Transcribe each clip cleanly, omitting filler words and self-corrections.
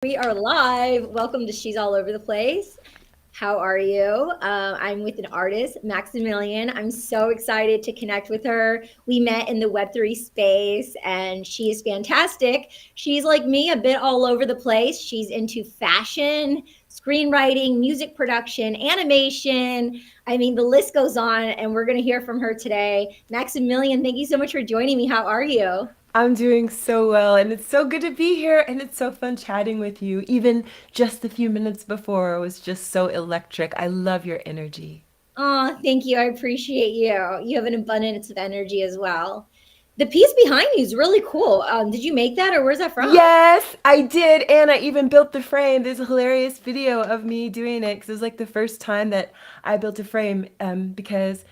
We are live. Welcome to She's All Over the Place. How are you? I'm with an artist, Maxximillian. I'm so excited to connect with her. We met in the Web3 space and she is fantastic. She's like me, a bit all over the place. She's into fashion, screenwriting, music production, animation. I mean, the list goes on, and we're going to hear from her today. Maxximillian, thank you so much for joining me. How are you? I'm doing so well, and it's so good to be here, and it's so fun chatting with you. Even just a few minutes before was just so electric. I love your energy. Oh, thank you. I appreciate you. You have an abundance of energy as well. The piece behind you is really cool. Did you make that or where's that from? Yes, I did, and I even built the frame. There's a hilarious video of me doing it because it was like the first time that I built a frame because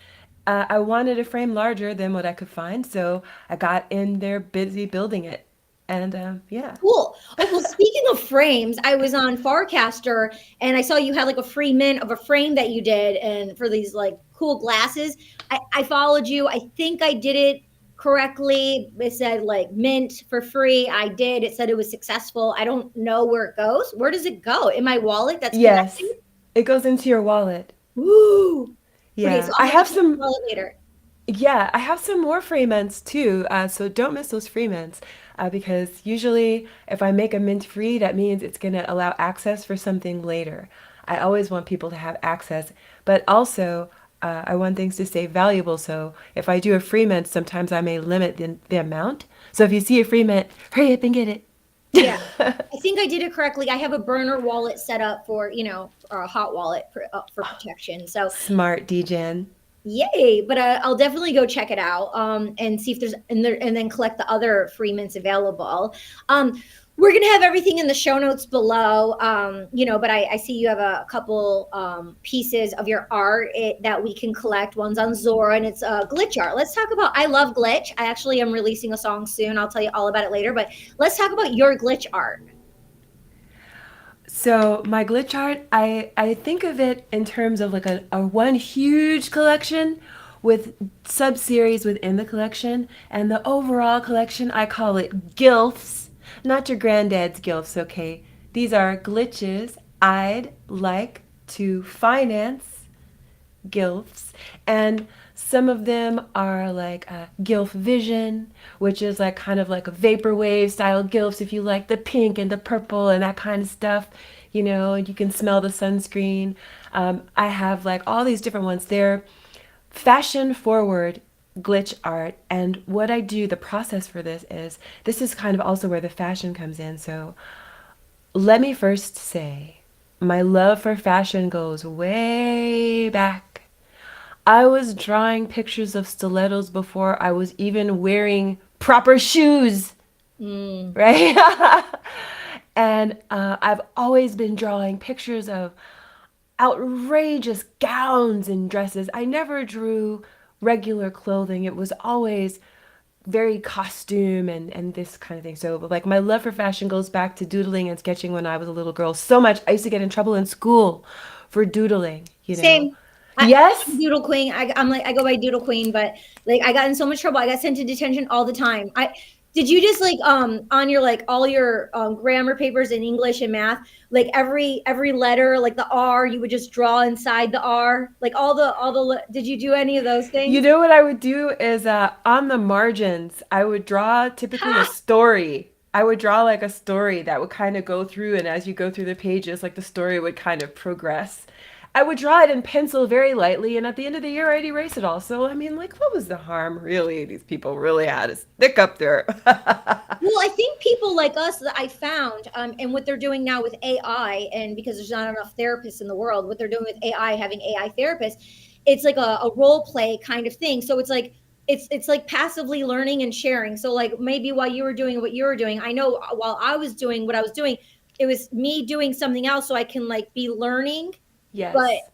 I wanted a frame larger than what I could find, so I got in there busy building it. And yeah. Cool. Oh, well, speaking of frames, I was on Farcaster and I saw you had like a free mint of a frame that you did and for these like cool glasses. I followed you. I think I did it correctly. It said like mint for free. I did. It said it was successful. I don't know where it goes. Where does it go? In my wallet that's connected? Yes, it goes into your wallet. Woo! Okay, so Yeah, I'm I gonna have check the some. wallet later. Yeah, I have some more free mints too, so don't miss those free mints because usually if I make a mint free, that means it's going to allow access for something later. I always want people to have access, but also I want things to stay valuable. So if I do a free mint, sometimes I may limit the amount. So if you see a free mint, hurry up and get it. Yeah, I think I did it correctly. I have a burner wallet set up for, or a hot wallet for protection. So Smart, DGen. yay! But I'll definitely go check it out and see if there's and then collect the other free mints available. We're gonna have everything in the show notes below. But I see you have a couple pieces of your art that we can collect. One's on Zora and it's glitch art. Let's talk about. I love glitch. I actually am releasing a song soon. I'll tell you all about it later. But let's talk about your glitch art. So my glitch art, I think of it in terms of like a one huge collection with sub-series within the collection. And the overall collection, I call it GILFs, not your granddad's GILFs, okay? These are glitches I'd like to finance gilfs, and some of them are like gilf vision, which is like kind of like a vaporwave style gilfs if you like the pink and the purple and that kind of stuff, and you can smell the sunscreen. I have like all these different ones. They're fashion forward glitch art, and what I do, the process for this is kind of also where the fashion comes in. So let me first say my love for fashion goes way back. I was drawing pictures of stilettos before I was even wearing proper shoes, Mm. right? And I've always been drawing pictures of outrageous gowns and dresses. I never drew regular clothing. It was always very costume and this kind of thing. So like my love for fashion goes back to doodling and sketching when I was a little girl. So much I used to get in trouble in school for doodling. Same. I'm Yes. Doodle Queen. I'm like I go by Doodle Queen, but like I got in so much trouble. I got sent to detention all the time. I did you just like on your like all your grammar papers in English and math, like every letter, like the R, you would just draw inside the R, like did you do any of those You things? know what I would do is on the margins, I would draw typically a Ha! story. I would draw like a story that would kind of go through, and as you go through the pages, like the story would kind of progress. I would draw it in pencil very lightly, and at the end of the year, I'd erase it all. So, I mean, like, what was the harm, really? These people really had to stick up there. Well, I think people like us that I found, and what they're doing now with AI, and because there's not enough therapists in the world, what they're doing with AI, having AI therapists, it's like a role play kind of thing. So it's like it's like passively learning and sharing. So like maybe while you were doing what you were doing, I know while I was doing what I was doing, it was me doing something else, so I can like be learning, but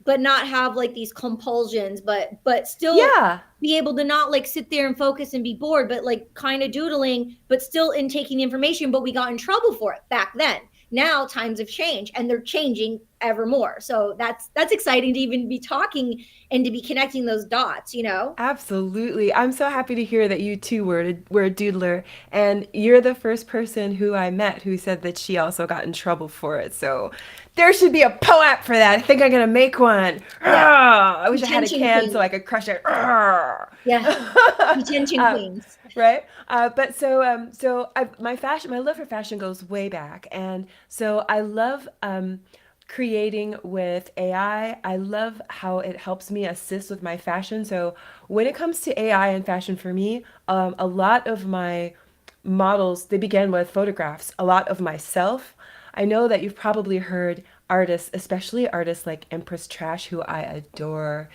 Yes. not have like these compulsions, but still Yeah. be able to not like sit there and focus and be bored, but like kind of doodling, but still intaking the information. But we got in trouble for it back then. Now times have changed and they're changing forevermore. So that's exciting to even be talking and to be connecting those dots, you know? Absolutely. I'm so happy to hear that you too were a doodler. And you're the first person who I met who said that she also got in trouble for it. So there should be a poem for that. I think I'm going to make one. Yeah. I wish I had a Attention can so queen. I could crush it. Yeah. Attention uh, queens. right? But my fashion, my love for fashion goes way back. And so I love creating with AI. I love how it helps me assist with my fashion. So when it comes to AI and fashion for me, a lot of my models, they begin with photographs, a lot of myself. I know that you've probably heard artists, especially artists like Empress Trash, who I adore.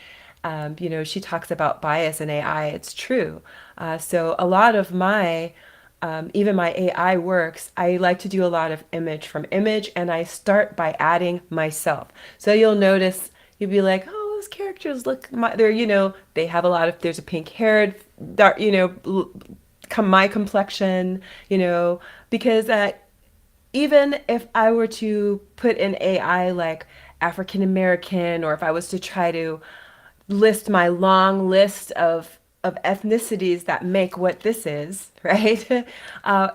She talks about bias in AI. It's true. So a lot of even my AI works, I like to do a lot of image from image, and I start by adding myself. So you'll notice, you'll be like, oh, those characters look, they have a lot of, there's a pink haired, dark, my complexion, because even if I were to put in AI like African American, or if I was to try to list my long list of ethnicities that make what this is, right?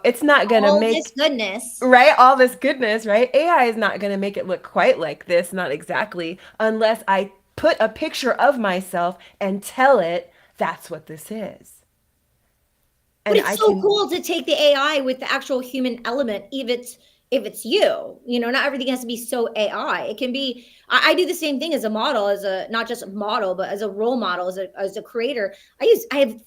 It's not gonna All this make goodness. right all this goodness, right? AI is not gonna make it look quite like this, not exactly, unless I put a picture of myself and tell it that's what this is, But and I it's so can. cool to take the AI with the actual human element, if it's you. Not everything has to be so AI. It can be. I do the same thing as a model, as a not just a model, but as a role model, as a creator. I have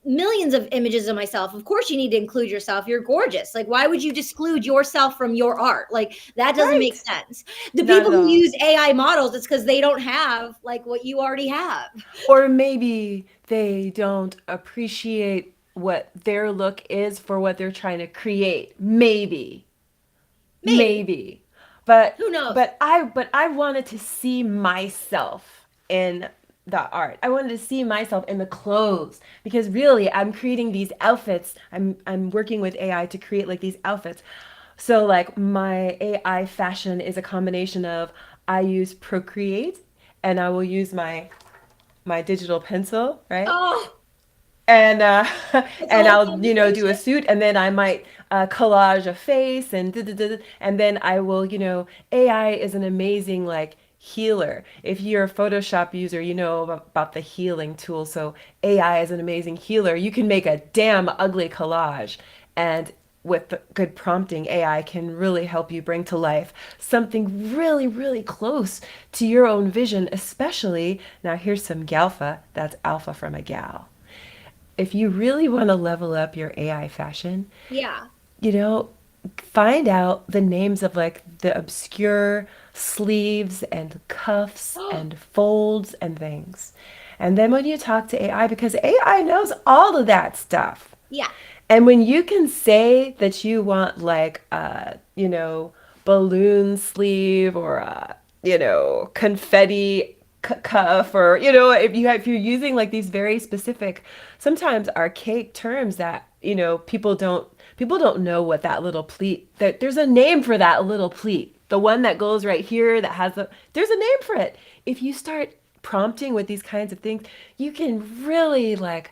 millions of images of myself. Of course, you need to include yourself. You're gorgeous. Like, why would you exclude yourself from your art? Like, that doesn't make Right, sense. The not people at who all. use AI models, it's because they don't have like what you already have. Or maybe they don't appreciate what their look is for what they're trying to create. Maybe. Maybe. But Who knows? but I wanted to see myself in the art. I wanted to see myself in the clothes, because really I'm creating these outfits. I'm working with AI to create like these outfits. So like my AI fashion is a combination of, I use Procreate, and I will use my digital pencil, right? Oh, And it's a and whole I'll do conversation. a suit, and then I might collage a face, and and then I will, AI is an amazing like healer. If you're a Photoshop user, you know about the healing tool. So AI is an amazing healer. You can make a damn ugly collage, and with good prompting, AI can really help you bring to life something really, really close to your own vision, especially now. Here's some galfa. That's alpha from a gal. If you really want to level up your AI fashion, Yeah. you know, find out the names of like the obscure sleeves and cuffs and folds and things. And then when you talk to AI, because AI knows all of that stuff. Yeah. And when you can say that you want like balloon sleeve, or confetti cuff, or if you're using like these very specific, sometimes archaic terms that people don't know what that little pleat, that there's a name for that little pleat, the one that goes right here that has there's a name for it. If you start prompting with these kinds of things, you can really like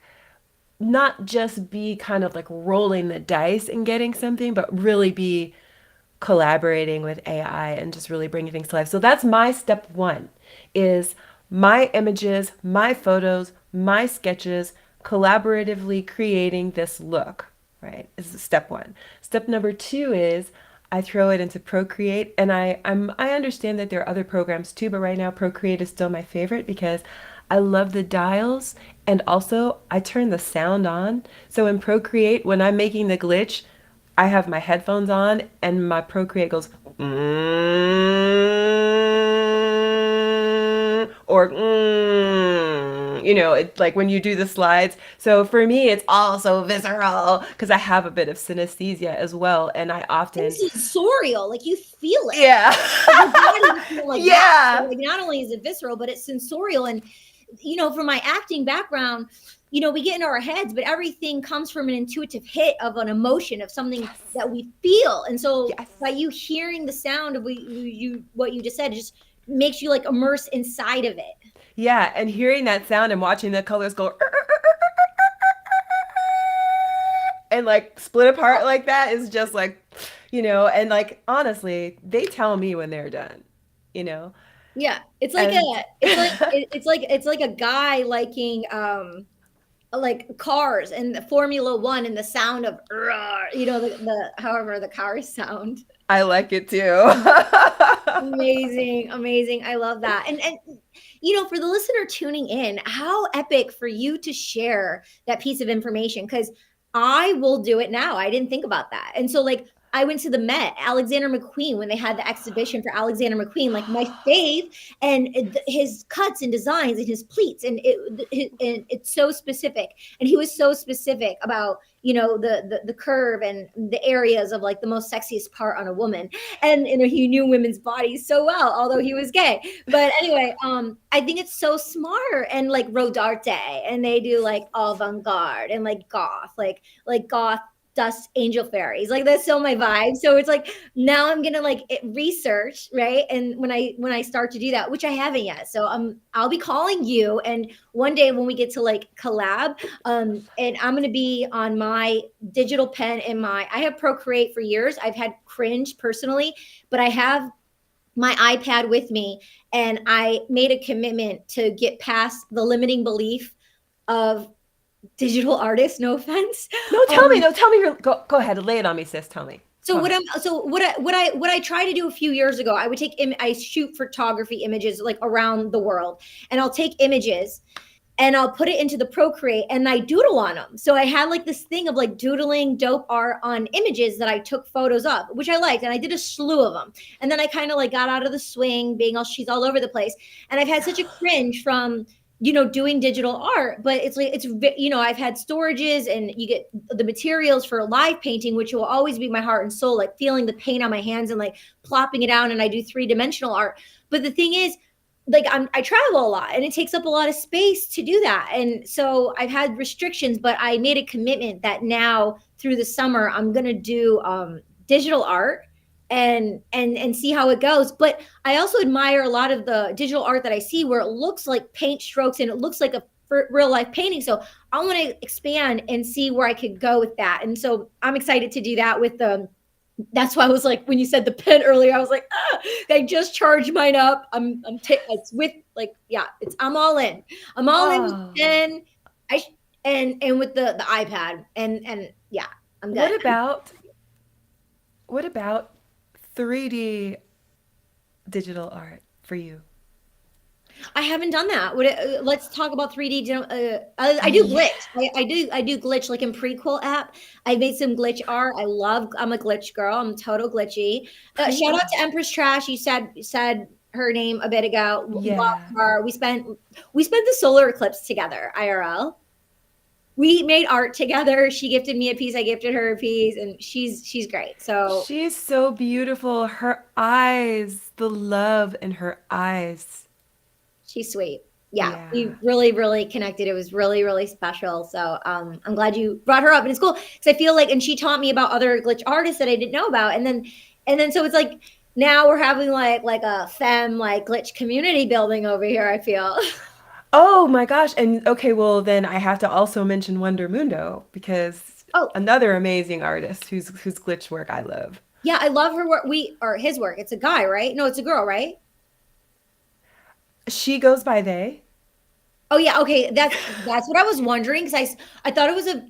not just be kind of like rolling the dice and getting something, but really be collaborating with AI and just really bringing things to life. So that's my step one, is my images, my photos, my sketches, collaboratively creating this look, right? This is step one. Step number two is I throw it into Procreate, and I understand that there are other programs too, but right now Procreate is still my favorite because I love the dials, and also I turn the sound on. So in Procreate, when I'm making the glitch, I have my headphones on and my Procreate goes or it's like when you do the slides. So for me, it's all so visceral because I have a bit of synesthesia as well, and I And often, sensorial, like you feel it. yeah. Like your body will feel like that. So Yeah. like not only is it visceral, but it's sensorial. And from my acting background, we get into our heads, but everything comes from an intuitive hit of an emotion, of something Yes. that we feel. And so Yes. by you hearing the sound of what you just said, it just makes you like immerse inside of it. Yeah, and hearing that sound and watching the colors go and like split apart like that is just like, and like honestly, they tell me when they're done, you know? Yeah, it's like And it's like a guy liking like cars and the Formula One and the sound of roar, the however the cars sound. I like it too. Amazing, amazing. I love that. And for the listener tuning in, how epic for you to share that piece of information, because I will do it now. I didn't think about that. And so like I went to the Met, Alexander McQueen, when they had the exhibition for Alexander McQueen, like my fave, and his cuts and designs and his pleats, and it's so specific. And he was so specific about the curve and the areas of like the most sexiest part on a woman, and he knew women's bodies so well, although he was gay. But anyway, I think it's so smart. And like Rodarte, and they do like avant-garde and like goth, like goth dust angel fairies, like that's so my vibe. So it's like now I'm gonna like research, right? And when I start to do that, which I haven't yet, so I'll be calling you, and one day when we get to like collab, and I'm gonna be on my digital pen in my I have Procreate for years. I've had Cringe personally, but I have my iPad with me, and I made a commitment to get past the limiting belief of digital artists. No offense. No, tell me. Um, No, tell me. Go ahead. Lay it on me, sis. Tell me. so Go what ahead. I'm so what I tried to do a few years ago, I would take I shoot photography images like around the world, and I'll take images and I'll put it into the Procreate and I doodle on them. So I had like this thing of like doodling dope art on images that I took photos of, which I liked. And I did a slew of them. And then I kind of like got out of the swing, being all she's all over the place. And I've had such a cringe from doing digital art, but it's like I've had storages, and you get the materials for live painting, which will always be my heart and soul, like feeling the paint on my hands and like plopping it down, and I do three-dimensional art. But the thing is, like I travel a lot and it takes up a lot of space to do that. And so I've had restrictions, but I made a commitment that now through the summer I'm going to do digital art and see how it goes. But I also admire a lot of the digital art that I see where it looks like paint strokes and it looks like a real life painting. So I want to expand and see where I could go with that. And so I'm excited to do that with the that's why I was like, when you said the pen earlier, I was like, I just charged mine up. It's with like, yeah, I'm all in. I'm all in with Oh, the pen. And with the iPad, and yeah, I'm good. what about what about 3D digital art for you? I haven't done that. Let's talk about 3D. I do Yeah. glitch. I do glitch like in Prequel app. I made some glitch art. I'm a glitch girl. I'm total glitchy. Shout out to Prequel. Empress Trash. You said her name a bit ago. Love Yeah. her. We spent the solar eclipse together, IRL. We made art together. She gifted me a piece. I gifted her a piece, and she's great. So She's so beautiful. Her eyes, the love in her eyes. she's sweet. Yeah, Yeah. we really, really connected. It was really, really special. So I'm glad you brought her up, and it's cool because I feel like, and she taught me about other glitch artists that I didn't know about, and then so it's like now we're having like a femme like glitch community building over here. I feel. Oh my gosh. And okay, well then I have to also mention Wonder Mundo because Oh another amazing artist whose glitch work I love. yeah, I love her work. Or his work. It's a guy, right? No, it's a girl, right? She goes by they. Oh yeah, okay. That's what I was wondering because I thought it was a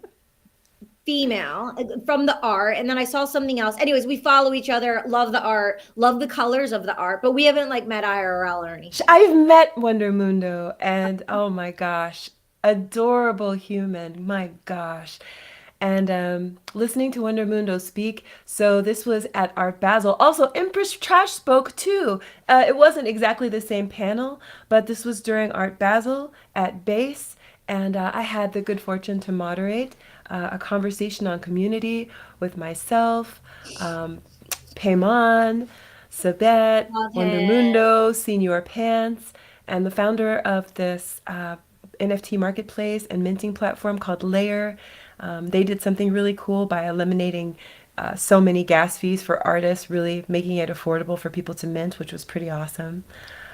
female from the art, and then I saw something else. Anyways, we follow each other, love the art, love the colors of the art, but we haven't like met IRL or anything. I've met Wonder Mundo and oh my gosh, adorable human. My gosh. And listening to Wonder Mundo speak. So this was at Art Basel. Also, Empress Trash spoke too. It wasn't exactly the same panel, but this was during Art Basel at Base. And I had the good fortune to moderate a conversation on community with myself, Payman, Sabette, Love Wonder him. Mundo, Senior Pants. and the founder of this NFT marketplace and minting platform called Layer. They did something really cool by eliminating so many gas fees for artists, really making it affordable for people to mint, which was pretty awesome.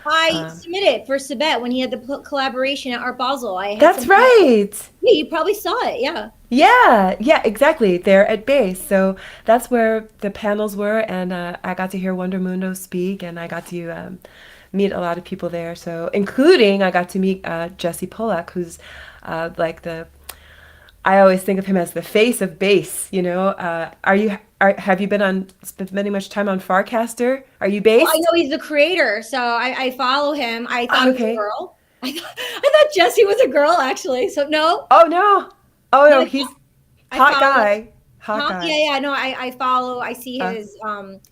I submitted for Sabet when he had the collaboration at Art Basel. I had That's some. right. Yeah, you probably saw it. Yeah. Yeah, yeah, exactly. They're at base. So that's where the panels were, and I got to hear Wonder Mundo speak, and I got to meet a lot of people there. So, including I got to meet Jesse Pollack, who's like the I always think of him as the face of bass. Have you been spending much time on Farcaster? Are you Well, I based? know he's the creator, so I follow him. I thought he was a Okay. girl. I thought Jesse was a girl actually. So no, Oh no. Oh no, no, he's I hot follow. guy. Hot Huh? guy. Yeah, yeah. No, I follow. I see Uh, his.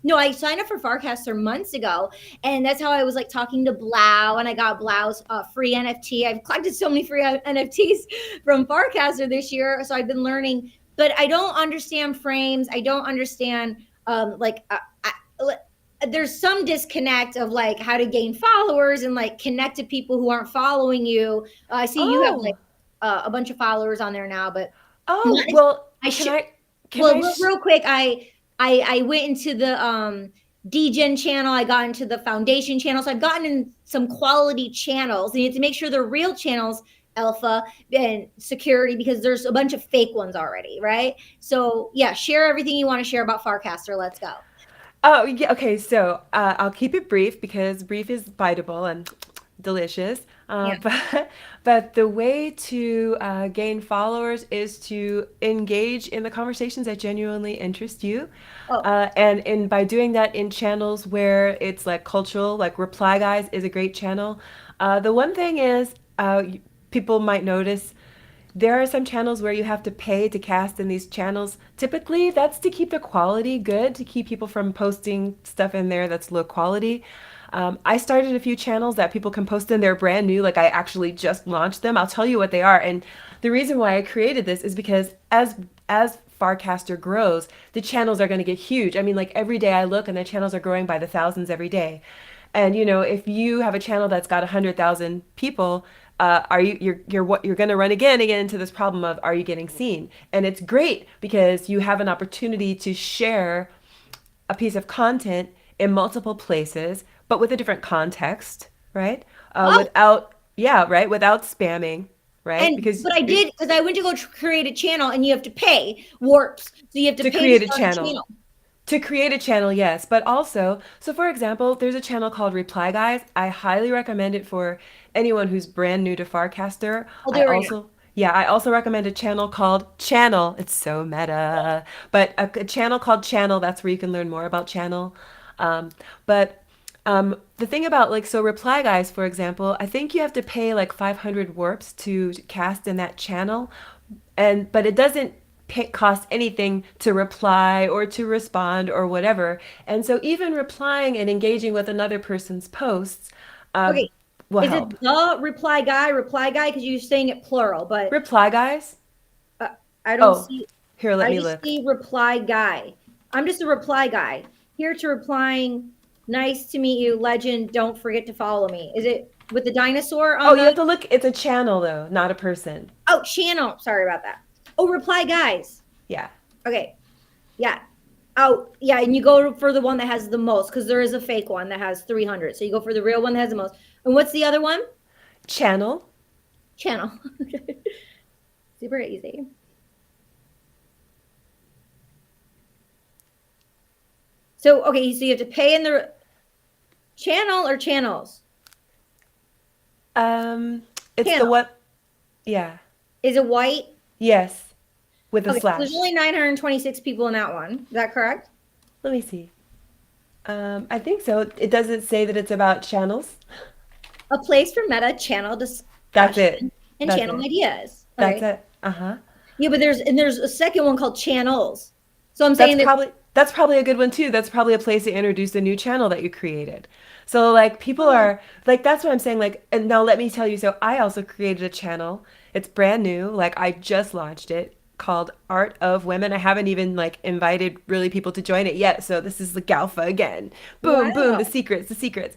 No, I signed up for Farcaster months ago, and that's how I was like talking to Blau, and I got Blau's free NFT. I've collected so many free NFTs from Farcaster this year, so I've been learning. But I don't understand frames. I don't understand there's some disconnect of like how to gain followers and like connect to people who aren't following you. I see you have like oh. a bunch of followers on there now, but Oh, well, I can should. can Well, I real quick, I went into the DGen channel. I got into the foundation channel. So I've gotten in some quality channels, and you have to make sure they're real channels, alpha and security, because there's a bunch of fake ones already, right? So yeah, share everything you want to share about Farcaster. Let's go. Oh, yeah, okay, so I'll keep it brief because brief is biteable and delicious. Yeah. But the way to gain followers is to engage in the conversations that genuinely interest you. Oh, And by doing that in channels where it's like cultural, like Reply Guys is a great channel. The one thing is, people might notice there are some channels where you have to pay to cast in these channels. Typically, that's to keep the quality good, to keep people from posting stuff in there that's low quality. I started a few channels that people can post in. They're brand new, like I actually just launched them. I'll tell you what they are. And the reason why I created this is because as Farcaster grows, the channels are going to get huge. I mean, like every day I look and the channels are growing by the thousands every day. And if you have a channel that's got 100,000 people, are you're going to run again and get into this problem of are you getting seen? And it's great because you have an opportunity to share a piece of content in multiple places, but with a different context, right? oh, Without spamming, right? and Because but I you're did because I went to go create a channel, and you have to pay warps, so you have to to pay to create a start a channel. channel. To create a channel, yes, but also, so for example, there's a channel called Reply Guys. I highly recommend it for anyone who's brand new to Farcaster. I'll do I it right now. also, yeah, I also recommend a channel called Channel. It's so meta, but a channel called Channel. That's where you can learn more about Channel. But the thing about like, so Reply Guys, for example, I think you have to pay like 500 warps to cast in that channel, but it doesn't cost anything to reply or to respond or whatever. And so even replying and engaging with another person's posts Okay, will is it help. the reply guy? Because you're saying it plural, but Reply Guys? uh, I don't Oh, see. here, let I me just look. see reply guy. I'm just a reply guy. Here to replying. Nice to meet you, legend. Don't forget to follow me. Is it with the dinosaur Oh, on you the? have to look. It's a channel though, not a person. Oh, channel. Sorry about that. Oh, reply guys. Yeah. Okay. Yeah. Oh, yeah. And you go for the one that has the most, because there is a fake one that has 300. So you go for the real one that has the most. And what's the other one? Channel. Channel. Super easy. So, okay. So you have to pay in the channel or channels? It's the Channel. what? Yeah. Is it white? Yes, with a Okay. So there's slash. only 926 people in that one. Is that correct? Let me see. I think so. It doesn't say that it's about channels. A place for meta channel That's discussion it. and That's channel it. ideas. That's Okay. it. Uh-huh. Yeah, but there's a second one called channels. So I'm That's saying that. probably that's probably a good one too. That's probably a place to introduce a new channel that you created. So like people Oh, are like that's what I'm saying like and now let me tell you so I also created a channel. It's brand new. Like I just launched it called Art of Women. I haven't even like invited really people to join it yet. So this is the alpha again. Boom, boom, wow. the secrets.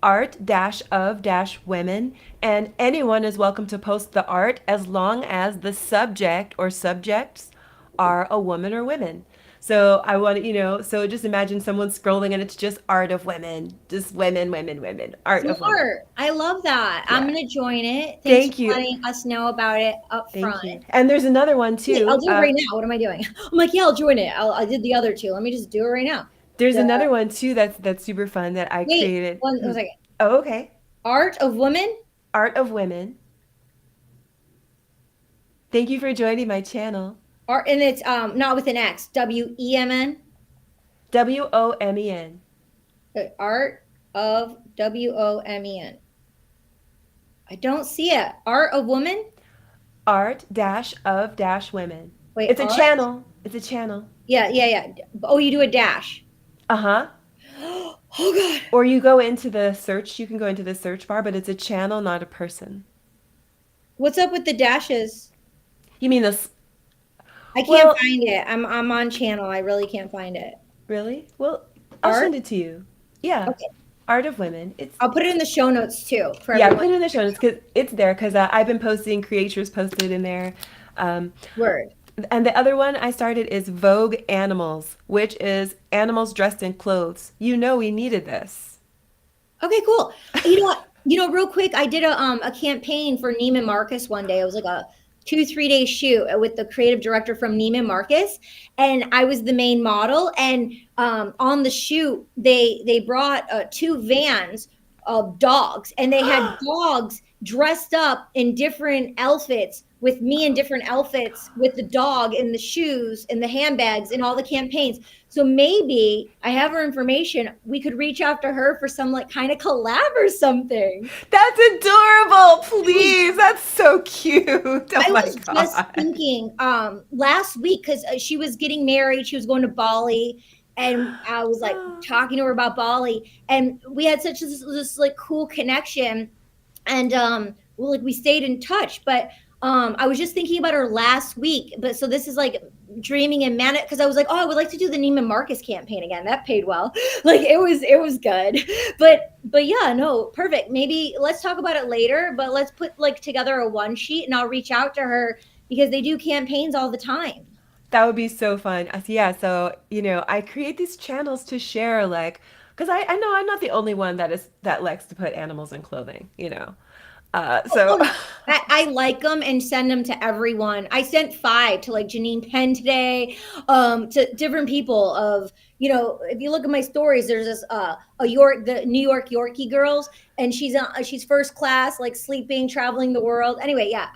art-of-women, and anyone is welcome to post the art as long as the subject or subjects are a woman or women. So I want to, so just imagine someone scrolling and it's just art of women, just women, women, women, art of women. Smart. I love that. I'm Yeah. gonna join it. Thanks for Thank you. letting us know about it up front. Thank you. And there's another one Wait, I'll too. do it right now. What am I doing? I'm like, yeah, I'll join it. I did the other two. Let me just do it right now. There's The another one too that's super fun that I wait, created. one second. Oh, okay. Art of women. Art of women. Thank you for joining my channel. Art, and it's not with an X. WEMN. WOMEN. Art of WOMEN. I don't see it. Art of woman. Art-of-women. Wait, It's a art. channel. It's a channel. Yeah, yeah, yeah. Oh, you do a dash. Uh-huh. Oh God. Or you go into the search, you can go into the search bar, but it's a channel, not a person. What's up with the dashes? You mean this? I can't Well, find it. I'm on channel. I really can't find it. really? Well, I'll Art? send it to you. Yeah. Okay. Art of Women. It's I'll put it in the show notes too for yeah, everyone. put it in the show notes because it's there because I've been posting, creators posted in there. Um, Word. and the other one I started is Vogue Animals, which is animals dressed in clothes. You know we needed this. Okay, cool. You know what? Real quick, I did a campaign for Neiman Marcus one day. It was like a 2-3 day shoot with the creative director from Neiman Marcus, and I was the main model. And on the shoot, they brought two vans of dogs, and they had dogs dressed up in different outfits with me in different outfits with the dog and the shoes and the handbags and all the campaigns. So maybe I have her information. We could reach out to her for some like kind of collab or something. That's adorable. I was Please. That's so cute. Oh I my was just God. thinking last week because she was getting married, she was going to Bali, and I was like talking to her about Bali, and we had such this like cool connection, and well, like we stayed in touch. But I was just thinking about her last week. But so this is like dreaming and manic because I was like, oh, I would like to do the Neiman Marcus campaign again. That paid well. Like it was good. But yeah, no, perfect. Maybe let's talk about it later, but let's put like together a one sheet and I'll reach out to her because they do campaigns all the time. That would be so fun. Yeah, so, I create these channels to share like because I know I'm not the only one that likes to put animals in clothing. So Oh, I like them and send them to everyone. I sent 5 to like Janine Penn today, to different people of, if you look at my stories, there's this the New York Yorkie girls, and she's first class, like sleeping, traveling the world. Anyway, yeah,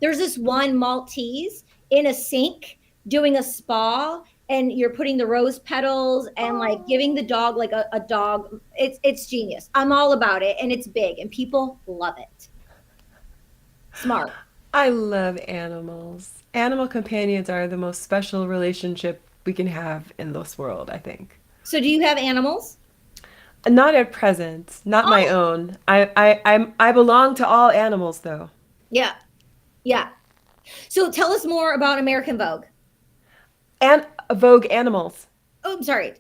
there's this one Maltese in a sink doing a spa, and you're putting the rose petals and like giving the dog like a dog. It's genius. I'm all about it, and it's big and people love it. Smart. I love animals. Animal companions are the most special relationship we can have in this world, I think. So do you have animals? Not at present, not my Oh, own. I belong to all animals though. yeah. Yeah. So tell us more about American Vogue. And Vogue Animals. Oh, I'm sorry.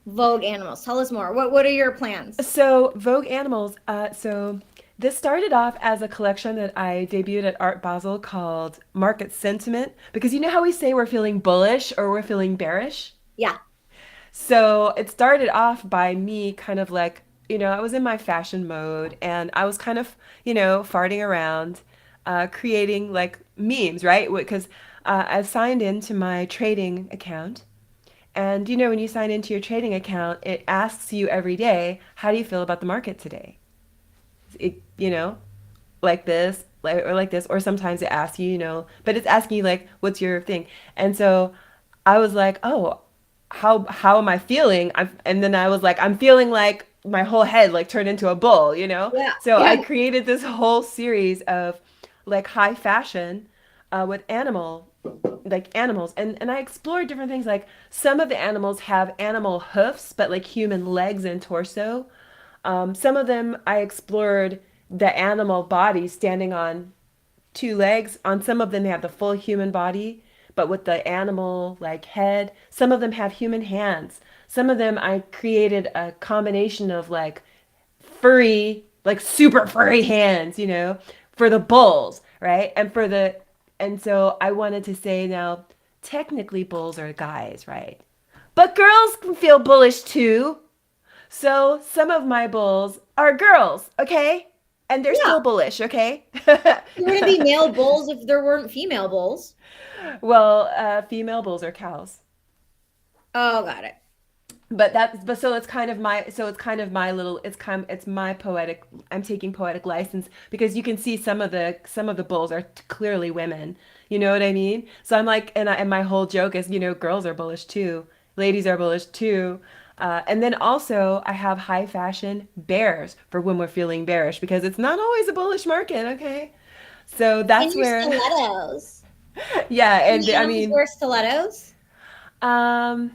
Vogue animals. Tell us more. What are your plans? So Vogue Animals. So this started off as a collection that I debuted at Art Basel called Market Sentiment because you know how we say we're feeling bullish or we're feeling bearish. Yeah. So it started off by me kind of like, I was in my fashion mode and I was kind of, farting around, creating like memes, right? Because I signed into my trading account. And when you sign into your trading account, it asks you every day, how do you feel about the market today? It, like this, like this, or sometimes it asks you, but it's asking you like, what's your thing? And so I was like, oh, how am I feeling? And then I was like, I'm feeling like my whole head like turned into a bull. Yeah. So Yeah. I created this whole series of like high fashion with animals and I explored different things like some of the animals have animal hoofs but like human legs and torso. Some of them I explored the animal body standing on 2 legs. On some of them, they have the full human body, but with the animal like head. Some of them have human hands. Some of them I created a combination of like furry, like super furry hands, for the bulls, right? And so I wanted to say now, technically bulls are guys, right? But girls can feel bullish too. So some of my bulls are girls, okay? And they're Yeah. still bullish, okay? There wouldn't be male bulls if there weren't female bulls. Well, female bulls are cows. Oh, got it. But so it's kind of my little it's my poetic, I'm taking poetic license because you can see some of the bulls are clearly women. You know what I mean? So I'm like, and my whole joke is, girls are bullish too, ladies are bullish too. And then also I have high fashion bears for when we're feeling bearish because it's not always a bullish market, okay? So And that's your where, stilettos. yeah, Can and I animals mean, wear stilettos? um,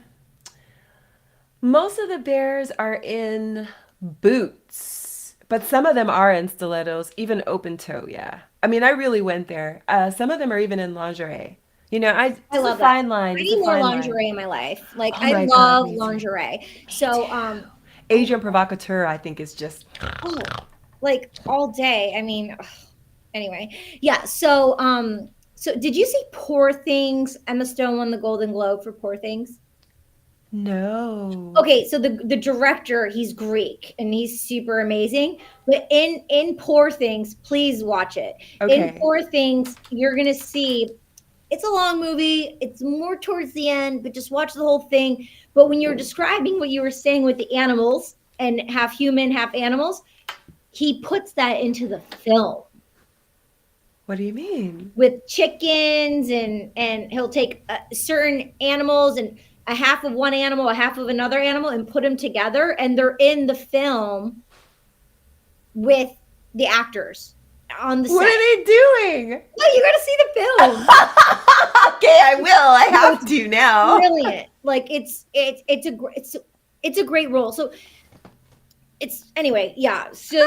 most of the bears are in boots, but some of them are in stilettos, even open toe. Yeah. I mean, I really went there. Some of them are even in lingerie. I It's a love that. fine line. I It's a need more fine line. lingerie in my life. Like Oh I my God, love me too. lingerie. Me too. So I Asian provocateur, I think, is just. oh, like all day. I mean, ugh. Anyway. Yeah, so did you see Poor Things? Emma Stone won the Golden Globe for Poor Things. No. Okay, so the director, he's Greek and he's super amazing. But in Poor Things, please watch it. In Okay. Poor Things, you're gonna see it's a long movie. It's more towards the end, but just watch the whole thing. But when you're describing what you were saying with the animals and half human, half animals, he puts that into the film What do you mean? with chickens and he'll take certain animals and a half of one animal, a half of another animal, and put them together, and they're in the film with the actors on the What set. are they doing? No, you got to see the film. Okay, I will. I No, have to now. brilliant. Like it's a great role. So it's anyway, yeah. So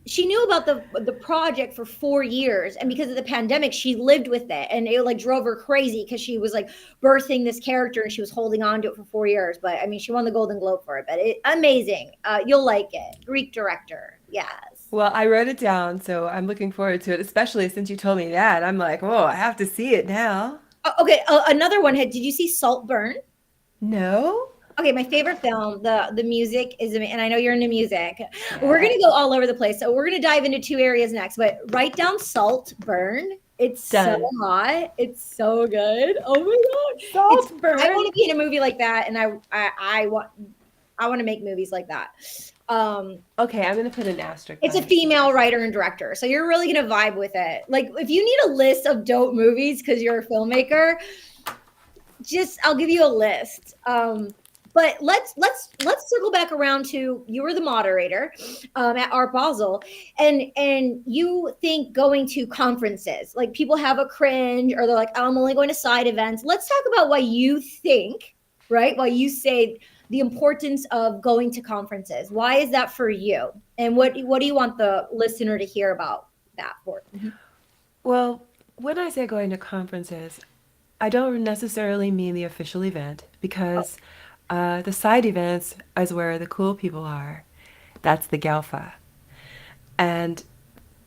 she knew about the project for 4 years, and because of the pandemic, she lived with it, and it like drove her crazy because she was like birthing this character and she was holding on to it for 4 years. But I mean, she won the Golden Globe for it. But amazing. You'll like it. Greek director. Yes. Well, I wrote it down, so I'm looking forward to it, especially since you told me that. I'm like, oh, I have to see it now. Okay. Another one. Did you see Saltburn? No? Okay, my favorite film, the music is, and I know you're into music. We're Yeah. gonna go all over the place, so we're gonna dive into two areas next. But write down Salt Burn. It's so Done. hot. It's so good. Oh my god, it's. I Saltburn. want to be in a movie like that, and I want to make movies like that. Um, Okay, I'm gonna put an asterisk it's by a it. female writer and director, so you're really gonna vibe with it. Like if you need a list of dope movies because you're a filmmaker, just I'll give you a list. But let's circle back around to you were the moderator at Art Basel, and you think going to conferences like people have a cringe or they're like I'm only going to side events. Let's talk about why you think right why you say the importance of going to conferences. Why is that for you, and what do you want the listener to hear about that for? Well, when I say going to conferences, I don't necessarily mean the official event because the side events is where the cool people are. That's the GALFA. And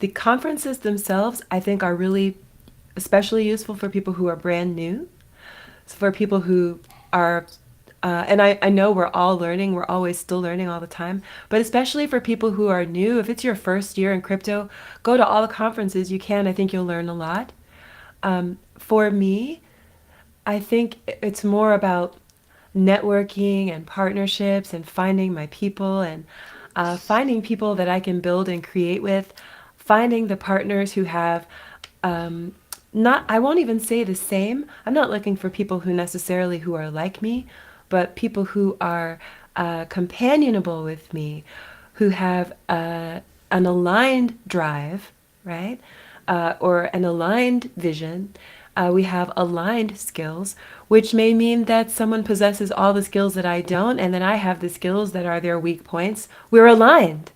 the conferences themselves, I think, are really especially useful for people who are brand new, for people who are, and I know we're all learning, we're always still learning all the time, but especially for people who are new, if it's your first year in crypto, go to all the conferences you can. I think you'll learn a lot. For me, I think it's more about networking and partnerships and finding my people and finding people that I can build and create with, finding the partners who have not, I won't even say the same. I'm not looking for people who necessarily who are like me, but people who are companionable with me, who have an aligned drive, right? Or an aligned vision. We have aligned skills, which may mean that someone possesses all the skills that I don't, and then I have the skills that are their weak points. We're aligned,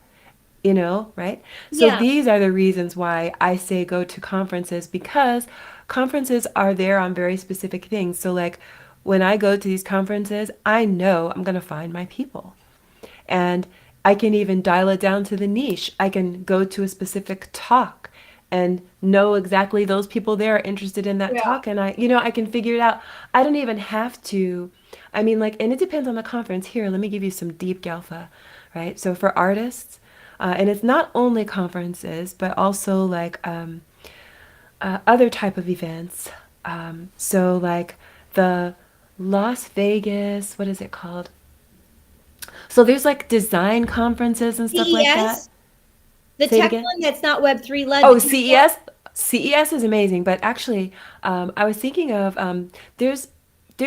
right? So Yeah. these are the reasons why I say go to conferences, because conferences are there on very specific things. So, like, when I go to these conferences, I know I'm going to find my people. And I can even dial it down to the niche. I can go to a specific talk and know exactly those people there are interested in that Yeah. talk. And I can figure it out. I don't even have to. I mean, like, and it depends on the conference. Here, let me give you some deep Galfa, right? So for artists, and it's not only conferences, but also like other type of events. So like the Las Vegas, what is it called? So there's like design conferences and stuff like that. CES, the Say it tech again. one that's not Web3 led, the Oh, tech one. CES. CES is amazing, but actually, I was thinking of there's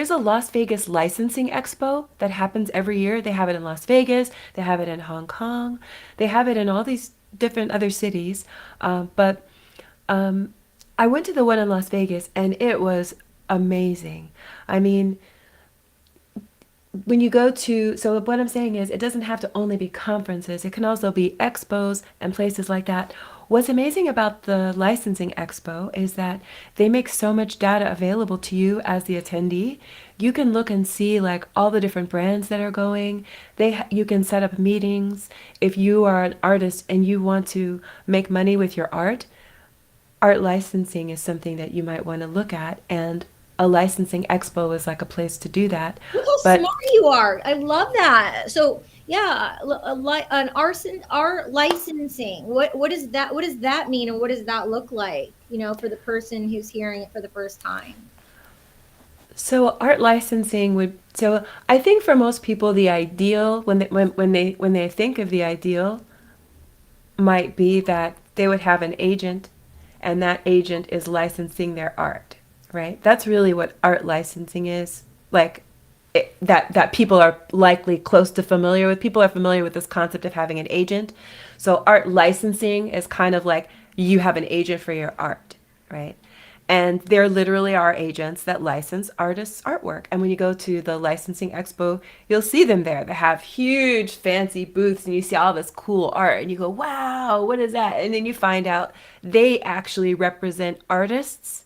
a Las Vegas licensing expo that happens every year. They have it in Las Vegas, they have it in Hong Kong, they have it in all these different other cities. But I went to the one in Las Vegas, and it was amazing. I mean, when you go to, so what I'm saying is, it doesn't have to only be conferences, it can also be expos and places like that. What's amazing about the licensing expo is that they make so much data available to you as the attendee. You can look and see like all the different brands that are going. You can set up meetings. If you are an artist and you want to make money with your art licensing is something that you might want to look at, and a licensing expo is like a place to do that. Look how But smart you are. I love that. So yeah, an arson art licensing. What is that? What does that mean, and what does that look like? For the person who's hearing it for the first time. so art licensing would, so I think for most people the ideal when they think of the ideal might be that they would have an agent, and that agent is licensing their art, right? That's really what art licensing is. Like that people are likely close to familiar with. People are familiar with this concept of having an agent. So art licensing is kind of like you have an agent for your art, right? And there literally are agents that license artists' artwork. And when you go to the licensing expo, you'll see them there. They have huge fancy booths and you see all this cool art and you go, wow, what is that? And then you find out they actually represent artists,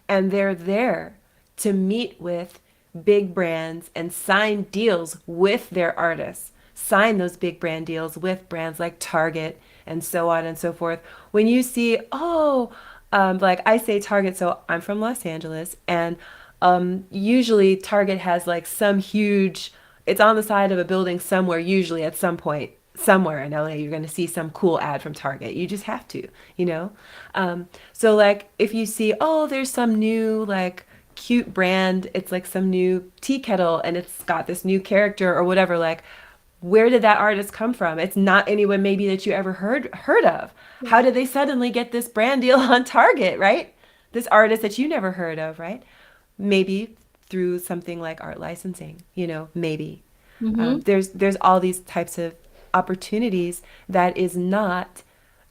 and they're there to meet with big brands and sign deals with their artists, sign those big brand deals with brands like Target and so on and so forth. When you see, oh, like I say Target, so I'm from Los Angeles, and usually Target has like some huge, it's on the side of a building somewhere, usually at some point. Somewhere in LA, you're going to see some cool ad from Target. You just have to, you know? So, like, if you see, oh, there's some new, like, cute brand, it's like some new tea kettle and it's got this new character or whatever, like, where did that artist come from? It's not anyone maybe that you ever heard of. How Yeah. did they suddenly get this brand deal on Target, right? This artist that you never heard of, right? Maybe through something like art licensing, maybe. Mm-hmm. There's all these types of opportunities that is not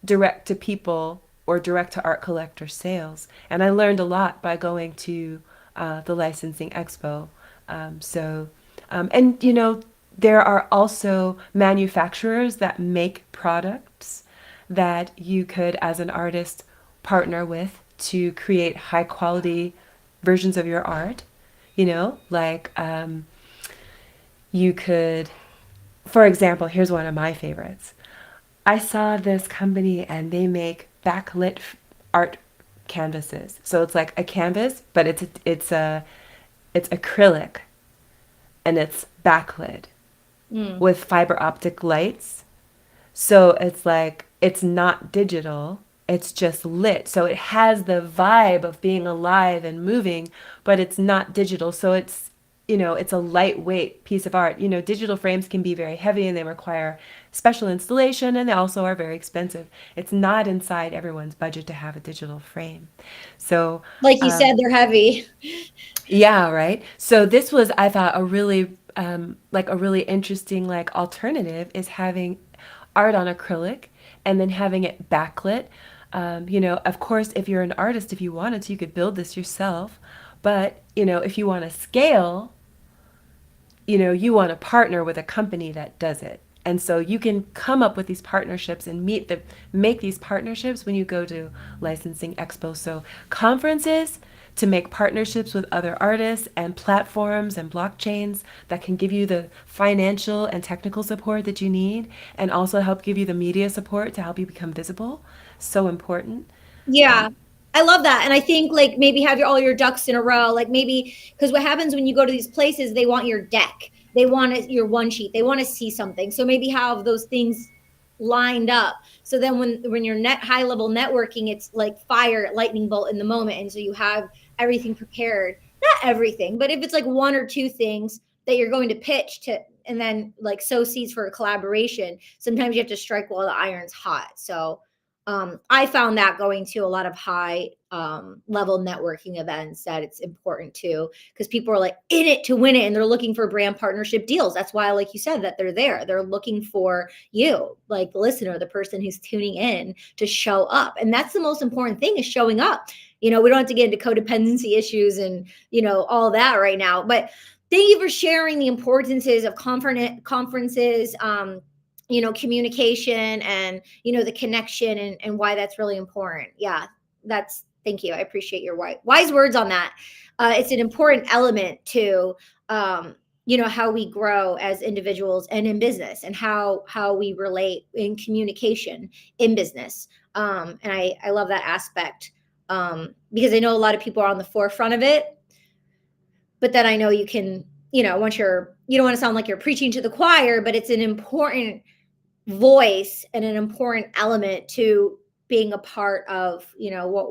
direct to people or direct to art collector sales. And I learned a lot by going to the licensing expo. And there are also manufacturers that make products that you could, as an artist, partner with to create high quality versions of your art. Like you could, for example, here's one of my favorites. I saw this company and they make backlit art canvases. So it's like a canvas, but it's acrylic and it's backlit Mm. with fiber optic lights. So it's like it's not digital, it's just lit. So it has the vibe of being alive and moving, but it's not digital. So it's a lightweight piece of art. Digital frames can be very heavy and they require special installation and they also are very expensive. It's not inside everyone's budget to have a digital frame. So, Like you said, they're heavy. yeah, right. So this was, I thought, a really interesting like alternative is having art on acrylic and then having it backlit. Of course, if you're an artist, if you wanted to, you could build this yourself. But if you want to scale, you want to partner with a company that does it. And so you can come up with these partnerships and make these partnerships when you go to licensing expos. So conferences to make partnerships with other artists and platforms and blockchains that can give you the financial and technical support that you need, and also help give you the media support to help you become visible. So important. Yeah. I love that. And I think like maybe have all your ducks in a row. Like maybe because what happens when you go to these places, they want your deck. They want your one sheet. They want to see something. So maybe have those things lined up. So then when you're net high level networking, it's like fire lightning bolt in the moment. And so you have everything prepared. Not everything, but if it's like one or two things that you're going to pitch to and then like sow seeds for a collaboration, sometimes you have to strike while the iron's hot. So I found that going to a lot of high level networking events that it's important too, because people are like in it to win it and they're looking for brand partnership deals. That's why, like you said, that they're there. They're looking for you, like the listener, the person who's tuning in to show up. And that's the most important thing is showing up. You know, we don't have to get into codependency issues and, you know, all that right now. But thank you for sharing the importances of conferences, you know, communication and, you know, the connection and why that's really important. Yeah, that's, thank you. I appreciate your wise words on that. It's an important element to, you know, how we grow as individuals and in business and how we relate in communication in business. And I love that aspect because I know a lot of people are on the forefront of it, but then I know you can, you know, once you don't want to sound like you're preaching to the choir, but it's an important voice and an important element to being a part of, you know, what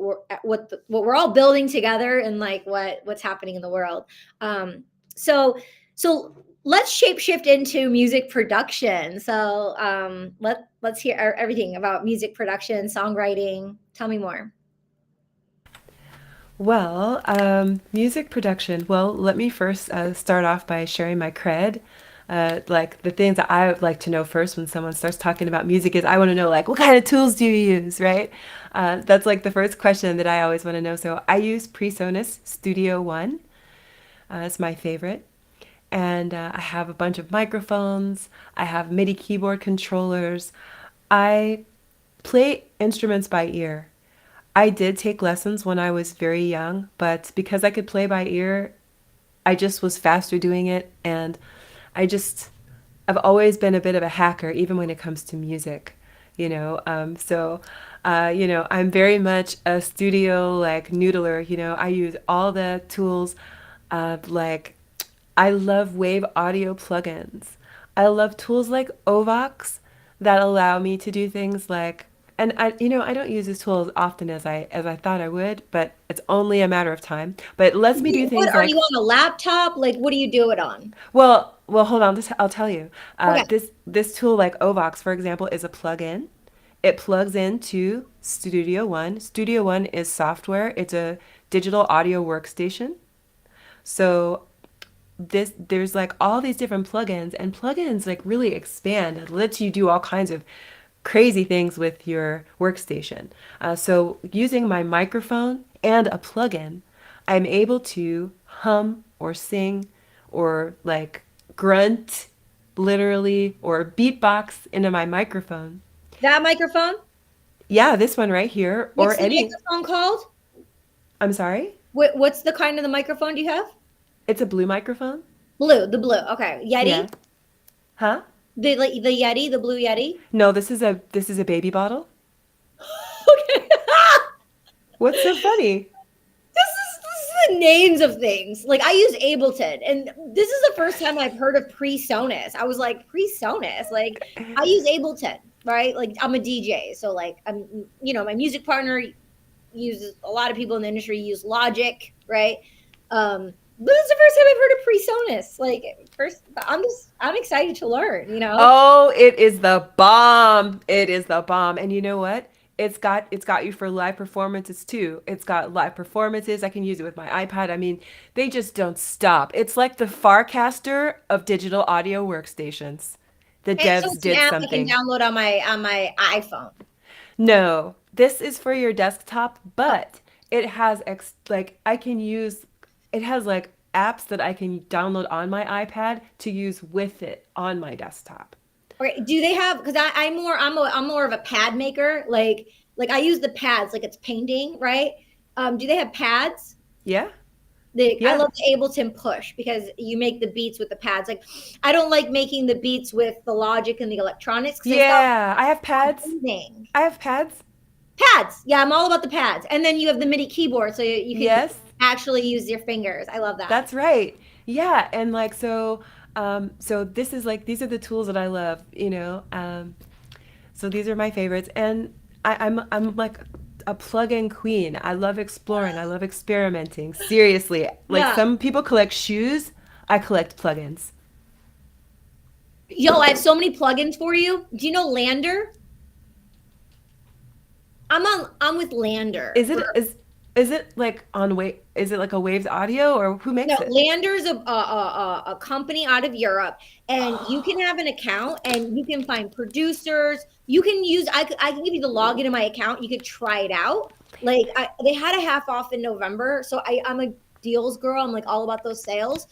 we're all building together and like what's happening in the world. So let's shape shift into music production. So let's hear everything about music production, songwriting. Tell me more. Well, music production. Well, let me first start off by sharing my cred. Like the things that I would like to know first when someone starts talking about music is I want to know like what kind of tools do you use, right? That's like the first question that I always want to know. So I use PreSonus Studio One. It's my favorite. And I have a bunch of microphones. I have MIDI keyboard controllers. I play instruments by ear. I did take lessons when I was very young, but because I could play by ear, I just was faster doing it. And I just, I've always been a bit of a hacker, even when it comes to music, you know. You know, I'm very much a studio like noodler. You know, I use all the tools. Like, I love Wave audio plugins. I love tools like Ovox that allow me to do things like, and you know, I don't use this tool as often as I thought I would, but it's only a matter of time. But it lets me do What things are you like, on a laptop? Like, what do you do it on? hold on, I'll tell you. Okay. This tool like Ovox, for example, is a plugin. It plugs into Studio One. Studio One is software. It's a digital audio workstation. So there's like all these different plugins, and plugins like really expand. It lets you do all kinds of crazy things with your workstation. So using my microphone and a plugin, I'm able to hum or sing or like grunt literally or beatbox into my microphone. That microphone? Yeah, this one right here or What's the any. microphone called? I'm sorry? What's the kind of the microphone do you have? It's a blue microphone? The blue. Okay. Yeti? Yeah. Huh? The Yeti, the blue Yeti? No, this is a baby bottle. Okay. What's so funny? This is the names of things. Like I use Ableton, and this is the first time I've heard of PreSonus. I was like, PreSonus? Like I use Ableton, right? Like I'm a DJ. So like I'm, you know, my music partner uses a lot of people in the industry use Logic, right? But this is the first time I've heard of PreSonus. Like first, I'm excited to learn. You know, Oh, it is the bomb. It is the bomb. And you know what? It's got you for live performances too. It's got live performances. I can use it with my iPad. I mean, they just don't stop. It's like the Farcaster of digital audio workstations. The and so devs it's an did app I can something. download on my iPhone. No, this is for your desktop, Oh, but it has like I can use it has like apps that I can download on my iPad to use with it on my desktop. okay. Do they have? Because I'm more of a pad maker. Like I use the pads, like it's painting, right? Do they have pads? Yeah. I Yeah. love the Ableton Push because you make the beats with the pads. Like, I don't like making the beats with the Logic and the electronics because I stop Yeah. I have pads. moving. I have pads. Pads. Yeah, I'm all about the pads. And then you have the MIDI keyboard, so you can Yes. actually use your fingers. I love that. That's right. Yeah, and like so this is like these are the tools that I love, you know. So these are my favorites, and I'm like a plug-in queen. I love exploring. I love experimenting. Seriously, like Yeah. some people collect shoes, I collect plugins. Yo, I have so many plugins for you. Do you know Lander? I'm with Lander Is for it is it like on wave? Is it like a Waves Audio or who no, makes it? Lander's a company out of Europe, and you can have an account and you can find producers. You can use I can give you the login to my account. You could try it out. Like they had a half off in November, so I'm a deals girl. I'm like all about those sales.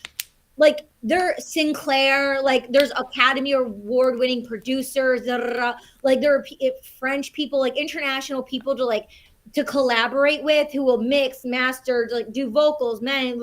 Like they're Sinclair, like there's Academy Award winning producers, da, da, da. Like there are French people, like international people to like to collaborate with who will mix, master, like do vocals, man,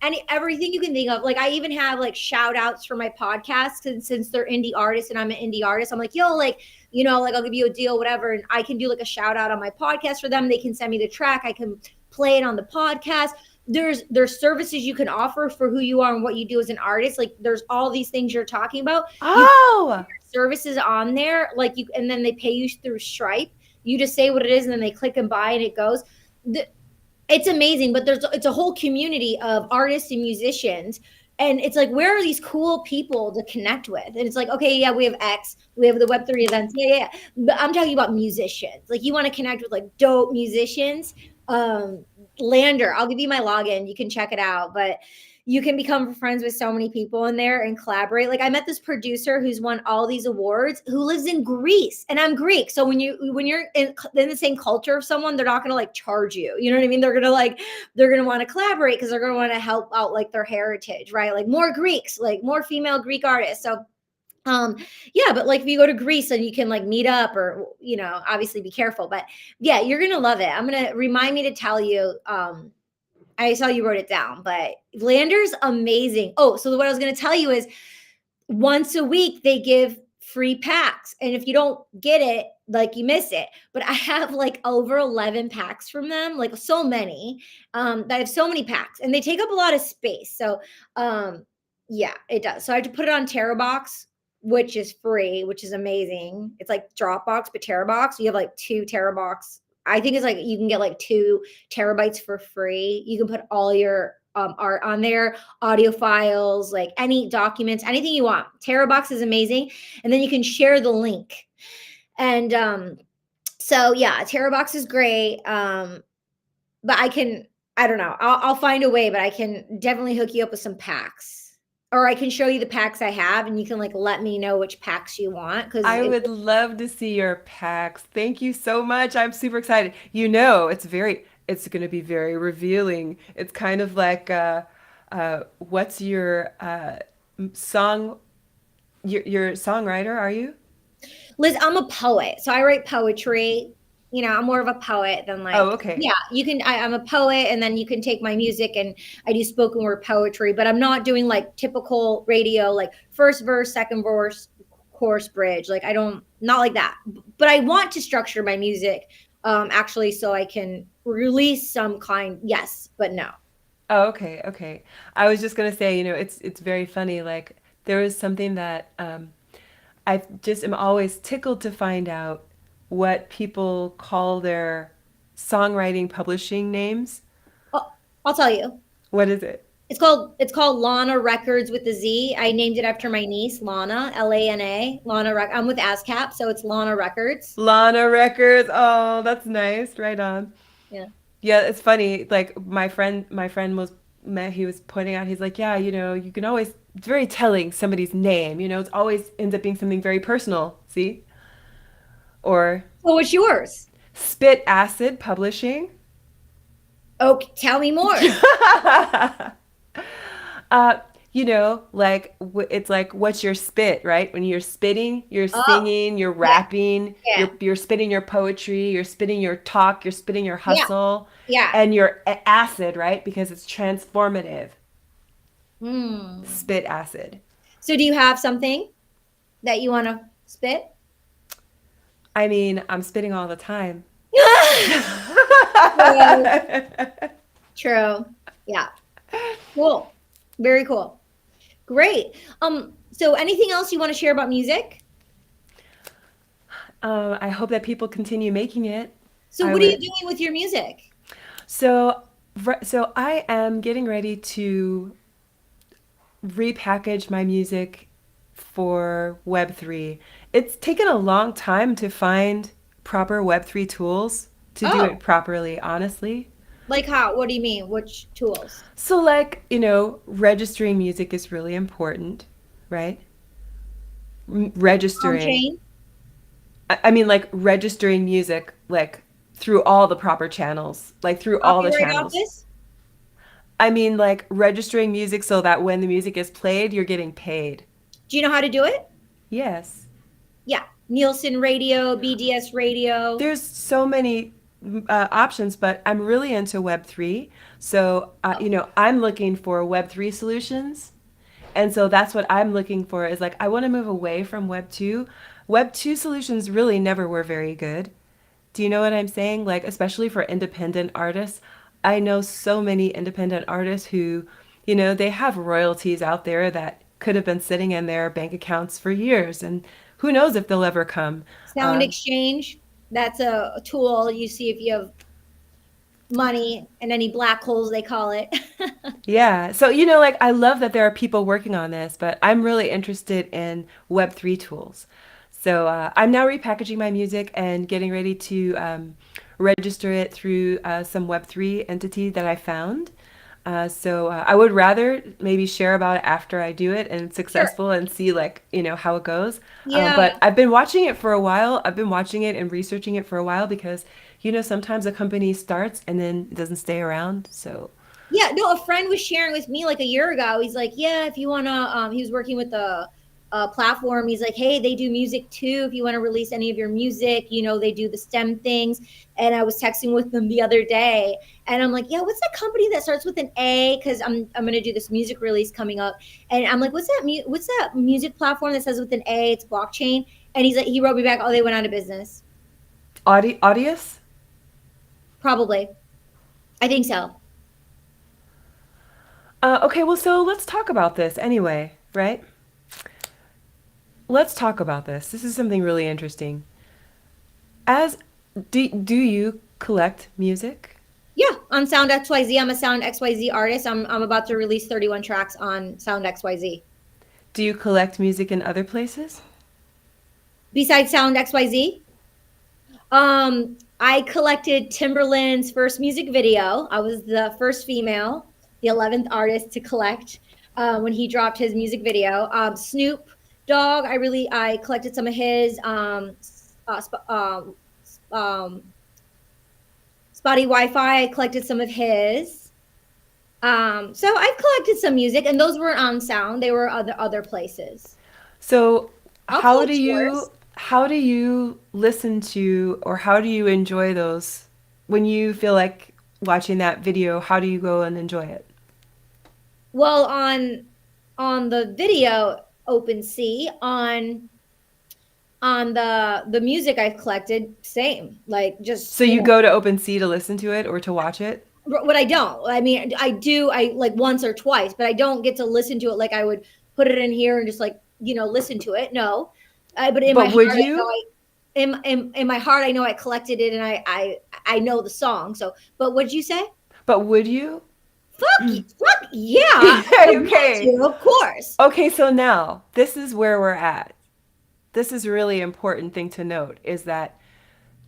any everything you can think of. Like I even have like shout outs for my podcast, and since they're indie artists and I'm an indie artist, I'm like, yo, like, you know, like I'll give you a deal, whatever, and I can do like a shout out on my podcast for them. They can send me the track, I can play it on the podcast. There's services you can offer for who you are and what you do as an artist. Like there's all these things you're talking about. You Oh, services on there, like you, and then they pay you through Stripe. You just say what it is, and then they click and buy, and it goes. It's amazing, but it's a whole community of artists and musicians, and it's like, where are these cool people to connect with? And it's like, okay, yeah, we have X, we have the Web3 events, yeah, but I'm talking about musicians. Like you want to connect with like dope musicians. um Lander, I'll give you my login, you can check it out, but you can become friends with so many people in there and collaborate. Like I met this producer who's won all these awards who lives in Greece, and I'm Greek. So when you're in the same culture of someone, they're not going to like charge you. You know what I mean? They're going to want to collaborate because they're going to want to help out like their heritage, right? Like more Greeks, like more female Greek artists. So um yeah, but like if you go to Greece and you can like meet up, or you know, obviously be careful, but yeah, you're gonna love it. I'm gonna remind me to tell you. I saw you wrote it down, but Lander's amazing. Oh, so what I was going to tell you is once a week they give free packs. And if you don't get it, like you miss it. But I have like over 11 packs from them, like so many. That I have so many packs and they take up a lot of space. So yeah, it does. So I have to put it on TerraBox, which is free, which is amazing. It's like Dropbox, but TerraBox. You have like 2 TB. I think it's like you can get like 2 TB for free. You can put all your art on there, audio files, like any documents, anything you want. TerraBox is amazing. And then you can share the link. And so yeah, TerraBox is great. But I don't know. I'll find a way, but I can definitely hook you up with some packs. Or I can show you the packs I have and you can like let me know which packs you want. Cause I would love to see your packs. Thank you so much. I'm super excited. You know, it's going to be very revealing. It's kind of like, what's your song, your songwriter, are you? Liz, I'm a poet. So I write poetry. You know, I'm more of a poet than like, Oh, okay. yeah, you can, I'm a poet, and then you can take my music and I do spoken word poetry, but I'm not doing like typical radio, like first verse, second verse, chorus, bridge. Like I don't, not like that. But I want to structure my music actually so I can release some kind, yes, but no. Oh, okay, okay. I was just gonna say, you know, it's very funny. Like there was something that I just am always tickled to find out what people call their songwriting publishing names. Oh, I'll tell you. What is it? It's called Lana Records with the Z. I named it after my niece, Lana, Lana. I'm with ASCAP, so it's Lana Records. Lana Records. Oh, that's nice. Right on. Yeah. Yeah, it's funny. Like my friend was he was pointing out. He's like, yeah, you know, you can always. It's very telling somebody's name. You know, it's always ends up being something very personal. See, or So what's yours? Spit Acid Publishing. Oh, tell me more. uh, like it's like what's your spit, right? When you're spitting, you're Oh, singing, you're yeah, rapping, yeah, you're spitting your poetry, you're spitting your talk, you're spitting your yeah, hustle, yeah. and your acid, right? Because it's transformative. Hmm. Spit acid. So, do you have something that you want to spit? I mean, I'm spitting all the time. True. True. Yeah. Cool. Very cool. Great. So anything else you want to share about music? I hope that people continue making it. So I what are you would. doing with your music? So, so I am getting ready to repackage my music for Web3. It's taken a long time to find proper Web3 tools to do Oh, it properly, honestly. like how? What do you mean? Which tools? So, like, registering music is really important, right? On Registering. chain? I mean, like, registering music, like, through all the proper channels, like, through all the Copyright channels. office? I mean, like, registering music so that when the music is played, you're getting paid. Do you know how to do it? Yes. Yeah. Nielsen Radio, BDS Radio. There's so many options, but I'm really into Web3. So, Oh, I'm looking for Web3 solutions. And so that's what I'm looking for is like, I want to move away from Web 2. Web 2 solutions really never were very good. Do you know what I'm saying? Like, especially for independent artists. I know so many independent artists who, they have royalties out there that could have been sitting in their bank accounts for years. And who knows if they'll ever come. Sound Exchange. That's a tool you see if you have money and any black holes they call it. Yeah. So, like I love that there are people working on this, but I'm really interested in Web3 tools. So, I'm now repackaging my music and getting ready to register it through some Web3 entity that I found. So, I would rather maybe share about it after I do it and it's Sure. successful and see like, how it goes. Yeah. But I've been watching it for a while. I've been watching it and researching it for a while because, sometimes a company starts and then it doesn't stay around. So, Yeah, no, a friend was sharing with me like a year ago. He's like, yeah, if you want to, he was working with a platform. He's like, hey, they do music too. If you want to release any of your music, they do the STEM things. And I was texting with them the other day, and I'm like, yeah, what's that company that starts with an A? Because I'm gonna do this music release coming up, and I'm like, what's that music platform that says with an A? It's blockchain. And he wrote me back, oh, they went out of business. Audius? Probably, I think so. Okay, well, so let's talk about this anyway, right? Let's talk about this. This is something really interesting. As do you collect music? Yeah, on Sound XYZ. I'm a Sound XYZ artist. I'm about to release 31 tracks on Sound XYZ. Do you collect music in other places? Besides Sound XYZ, I collected Timberland's first music video. I was the first female, the 11th artist to collect when he dropped his music video. Snoop Dogg, I collected some of his. Uh, sp- um, um, Spotty Wi-Fi, I collected some of his. So I've collected some music, and those weren't on Sound; they were other places. So, I'll how do collect you yours. how do you listen to or how do you enjoy those when you feel like watching that video, how do you go and enjoy it? Well, on the video, OpenSea, on the music I've collected, same. Like just So you go to OpenSea to listen to it or to watch it? what I don't. I mean, I do. I like once or twice, but I don't get to listen to it like I would put it in here and just like listen to it. No, but in my But heart, would I know you? in my heart, I know I collected it and I know the song. So, but what'd you say? But would you? Fuck yeah! I want Okay. to, of course. Okay, so now this is where we're at. This is a really important thing to note is that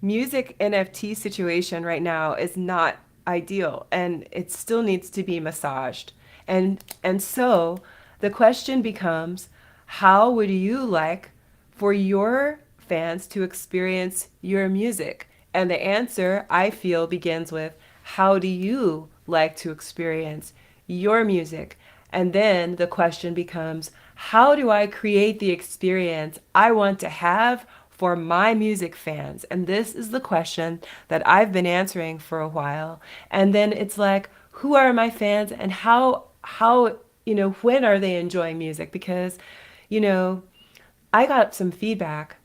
music NFT situation right now is not ideal and it still needs to be massaged. And so the question becomes how would you like for your fans to experience your music? And the answer I feel begins with how do you like to experience your music? And then the question becomes, how do I create the experience I want to have for my music fans? And this is the question that I've been answering for a while. And then it's like, who are my fans and how when are they enjoying music? Because, you know, I got some feedback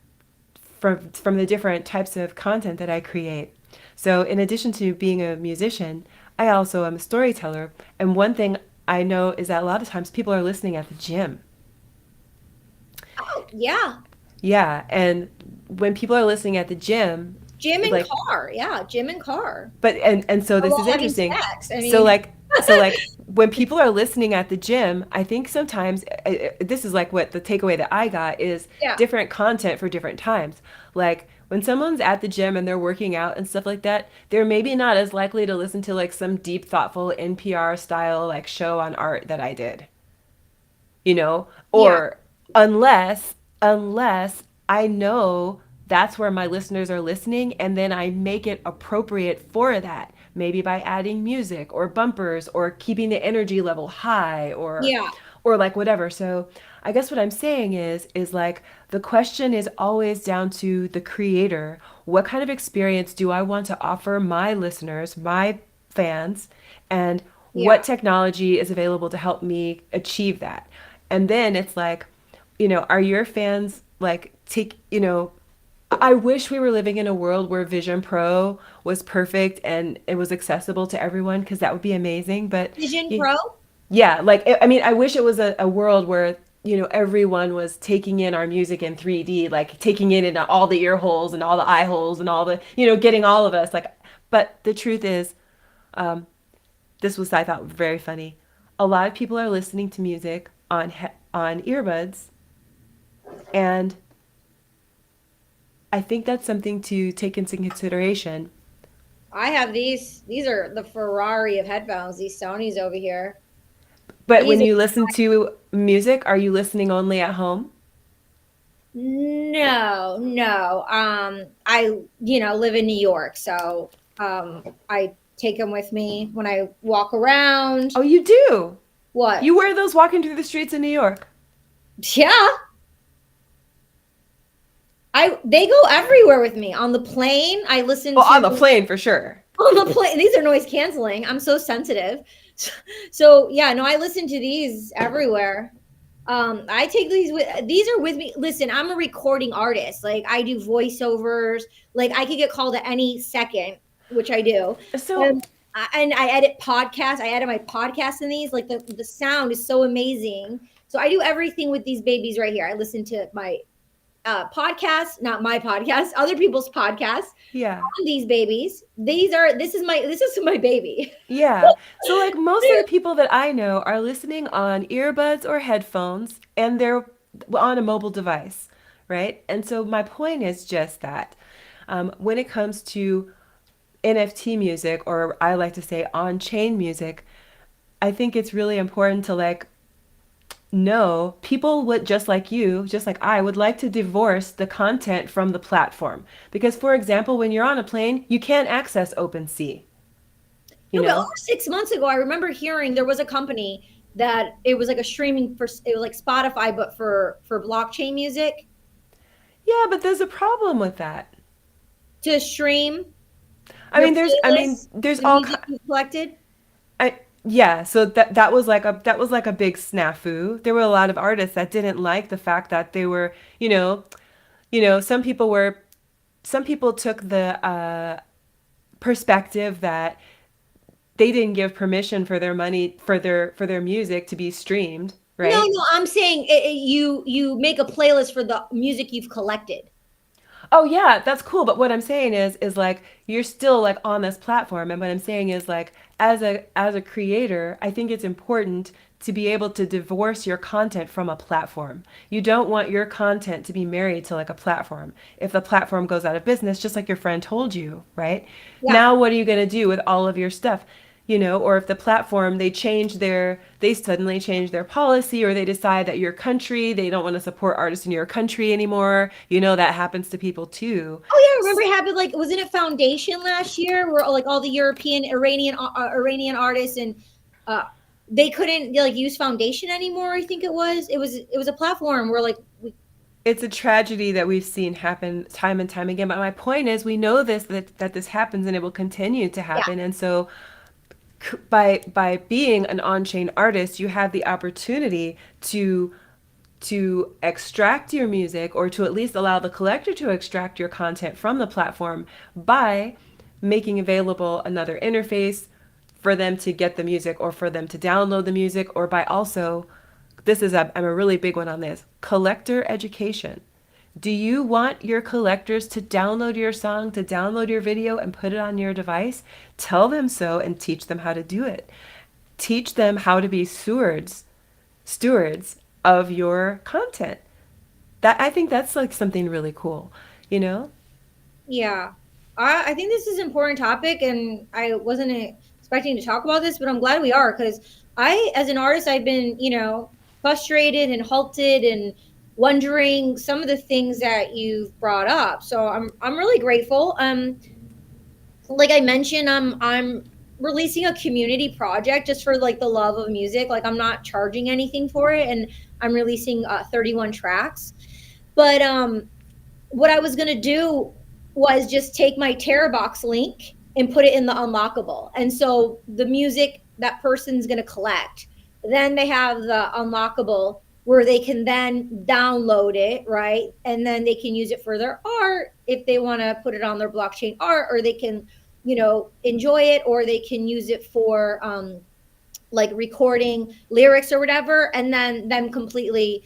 from the different types of content that I create. So in addition to being a musician, I also am a storyteller. And one thing I know is that a lot of times people are listening at the gym. Oh, yeah. Yeah, and when people are listening at the gym, Gym and like car. Yeah, gym and car. but and so Or this is while having interesting. sex. I So mean, like when people are listening at the gym, I think sometimes this is like what the takeaway that I got is yeah. different content for different times. Like when someone's at the gym and they're working out and stuff like that, they're maybe not as likely to listen to like some deep, thoughtful NPR style like show on art that I did, Yeah. or unless I know that's where my listeners are listening and then I make it appropriate for that, maybe by adding music or bumpers or keeping the energy level high Yeah. or like whatever. So I guess what I'm saying is like the question is always down to the creator. What kind of experience do I want to offer my listeners, my fans, and what Yeah. technology is available to help me achieve that? And then it's like, are your fans like I wish we were living in a world where Vision Pro was perfect and it was accessible to everyone because that would be amazing. But Vision y- Pro. yeah, like I mean, I wish it was a world where everyone was taking in our music in 3D, like taking it in all the ear holes and all the eye holes and all the getting all of us like. But the truth is, this was I thought very funny. A lot of people are listening to music on earbuds, and I think that's something to take into consideration. I have these. These are the Ferrari of headphones. These Sony's over here. But when These are you listen to music, are you listening only at home? no, no. I live in New York, so I take them with me when I walk around. Oh, you do. What? You wear those walking through the streets in New York. Yeah, they go everywhere with me. On the plane, I listen Well, on the to plane for sure. on the plane. These are noise canceling. I'm so sensitive. So yeah, no, I listen to these everywhere. I take these are with me. Listen, I'm a recording artist. Like I do voiceovers. Like I could get called at any second, which I do. So, And I edit podcasts. I edit my podcast in these. Like the sound is so amazing. So I do everything with these babies right here. I listen to my podcasts, not my podcast, other people's podcasts yeah. on these babies. This is my baby. Yeah. So, like, most of the people that I know are listening on earbuds or headphones and they're on a mobile device, right? And so, my point is just that when it comes to NFT music, or I like to say on chain music, I think it's really important to like know people would just like you, just like I would like to divorce the content from the platform. Because, for example, when you're on a plane, you can't access OpenSea, you No, but know? over 6 months ago, I remember hearing there was a company that it was like a streaming for it was like Spotify, but for blockchain music Yeah, but there's a problem with that. to stream I your mean, playlists, there's the all music you collected. yeah, so that was like a big snafu. There were a lot of artists that didn't like the fact that they were, some people took the perspective that they didn't give permission for their money for their music to be streamed, No, right? no, I'm saying you make a playlist for the music you've collected. Oh yeah, that's cool. But what I'm saying is like you're still like on this platform, and what I'm saying is like as a creator, I think it's important to be able to divorce your content from a platform. You don't want your content to be married to like a platform. If the platform goes out of business, just like your friend told you, right? Yeah. Now what are you going to do with all of your stuff? Or if the platform they suddenly change their policy or they decide that your country, they don't want to support artists in your country anymore. That happens to people too. Oh yeah, I remember it happened. Like, wasn't it Foundation last year, where like all the European Iranian artists and uh, they couldn't like use Foundation anymore. I think it was a platform where like It's a tragedy that we've seen happen time and time again. But my point is, we know that this happens and it will continue to yeah, happen. And so, by being an on-chain artist, you have the opportunity to extract your music, or to at least allow the collector to extract your content from the platform by making available another interface for them to get the music, or for them to download the music, or by also, I'm a really big one on this, collector education. Do you want your collectors to download your song, to download your video and put it on your device? Tell them so and teach them how to do it. Teach them how to be stewards of your content. That, I think that's like something really cool, you know? yeah. I think this is an important topic, and I wasn't expecting to talk about this, but I'm glad we are because as an artist, I've been, frustrated and halted and wondering some of the things that you've brought up. So I'm really grateful. Like I mentioned, I'm releasing a community project just for like the love of music. Like I'm not charging anything for it, and I'm releasing 31 tracks. But what I was gonna do was just take my Box link and put it in the unlockable. And so the music that person's gonna collect, then they have the unlockable where they can then download it, right? And then they can use it for their art if they want to put it on their blockchain art, or they can, enjoy it, or they can use it for like recording lyrics or whatever, and then them completely,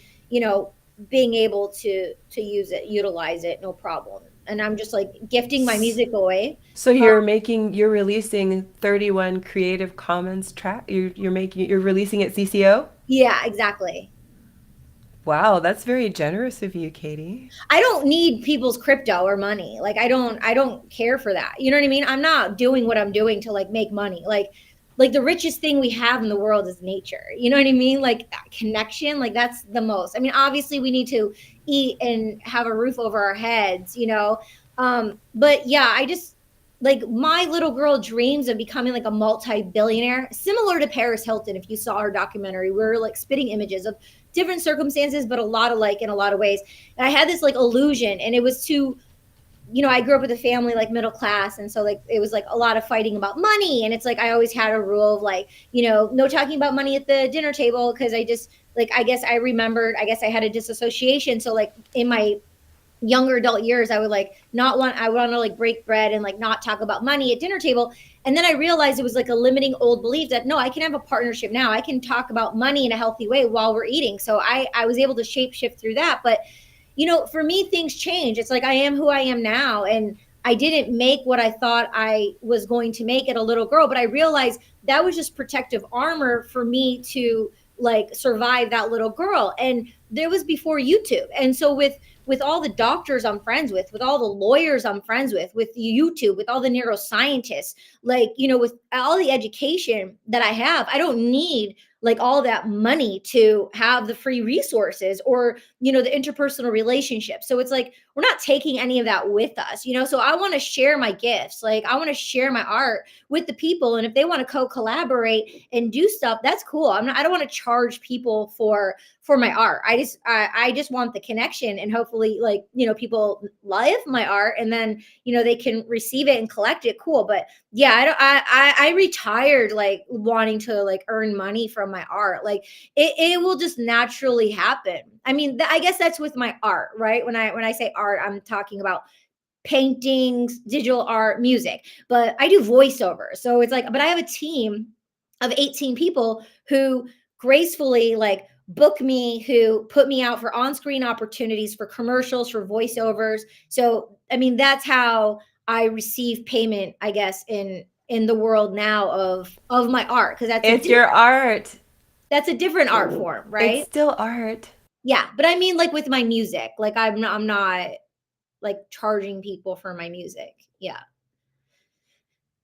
being able to use it, utilize it, no problem. And I'm just like gifting my music away. So Uh, you're releasing 31 Creative Commons track. You're releasing it CCO? yeah, exactly. Wow, that's very generous of you, Katie. I don't need people's crypto or money. Like I don't care for that. You know what I mean? I'm not doing what I'm doing to like make money. Like the richest thing we have in the world is nature. You know what I mean? Like that connection, like that's the most. I mean, obviously we need to eat and have a roof over our heads. But yeah, I just like my little girl dreams of becoming like a multi-billionaire, similar to Paris Hilton. If you saw her documentary, we were like spitting images of different circumstances, but a lot alike in a lot of ways. And I had this like illusion, and it was to, I grew up with a family like middle class, and so like it was like a lot of fighting about money, and it's like I always had a rule of like, no talking about money at the dinner table, because I just like I guess I remembered, I guess I had a disassociation. So like in my younger adult years, I would like not want I want to like break bread and like not talk about money at dinner table. And then I realized it was like a limiting old belief that no, I can have a partnership now. I can talk about money in a healthy way while we're eating. So I was able to shape shift through that. But for me, things change. It's like I am who I am now, and I didn't make what I thought I was going to make at a little girl, but I realized that was just protective armor for me to like survive that little girl. And there was before YouTube. And so with all the doctors I'm friends with all the lawyers I'm friends with YouTube, with all the neuroscientists, like, with all the education that I have, I don't need like all that money to have the free resources or, the interpersonal relationships. So it's like, we're not taking any of that with us. So I want to share my gifts. Like I want to share my art with the people. And if they want to co-collaborate and do stuff, that's cool. I don't want to charge people for my art. I just want the connection, and hopefully like, people love my art, and then, they can receive it and collect it. Cool. But yeah, I retired like wanting to like earn money from my art. Like it will just naturally happen. I mean, I guess that's with my art, right? When I say art, I'm talking about paintings, digital art, music, but I do voiceover. So it's like, but I have a team of 18 people who gracefully like book me, who put me out for on-screen opportunities, for commercials, for voiceovers. So, I mean, that's how I receive payment, I guess, in the world now of my art, because It's your art. that's a different art form, It's right? still art. Yeah, but I mean like with my music, like I'm not like charging people for my music. Yeah.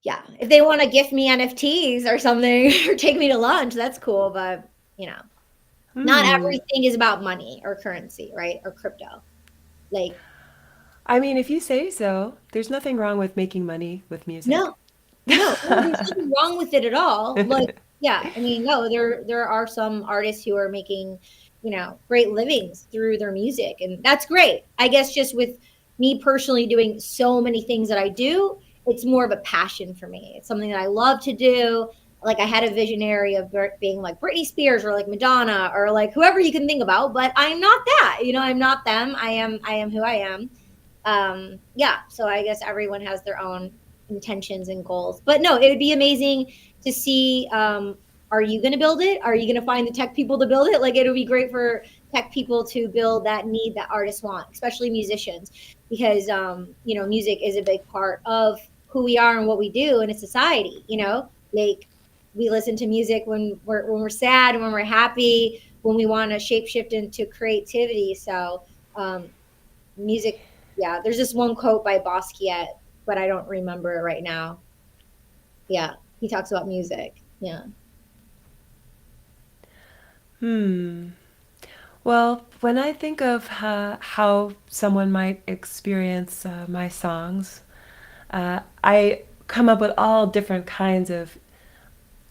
Yeah. If they want to gift me NFTs or something or take me to lunch, that's cool. But, not Hmm. everything is about money or currency, right? Or crypto. Like, I mean, if you say so, there's nothing wrong with making money with music. no, no, there's nothing wrong with it at all. Like, Yeah, I mean, no, there are some artists who are making, great livings through their music, and that's great. I guess just with me personally doing so many things that I do, it's more of a passion for me. It's something that I love to do. Like I had a visionary of being like Britney Spears or like Madonna or like whoever you can think about, but I'm not that. I'm not them. I am who I am. Yeah, so I guess everyone has their own intentions and goals. But no, it would be amazing to see, are you going to build it? Are you going to find the tech people to build it? Like it would be great for tech people to build that need that artists want, especially musicians, because music is a big part of who we are and what we do in a society. Like we listen to music when we're sad, when we're happy, when we want to shapeshift into creativity. So music, yeah, there's this one quote by Basquiat, but I don't remember it right now. Yeah, he talks about music. Yeah. Hmm. Well, when I think of how someone might experience my songs, I come up with all different kinds of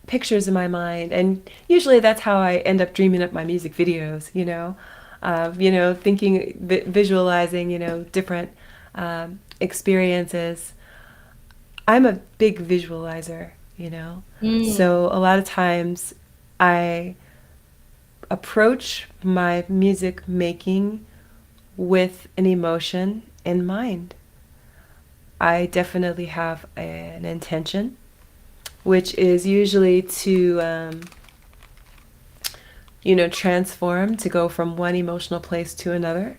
pictures in my mind, and usually that's how I end up dreaming up my music videos. Thinking, visualizing, different experiences. I'm a big visualizer, Mm. so a lot of times I approach my music making with an emotion in mind. I definitely have an intention, which is usually to, transform, to go from one emotional place to another.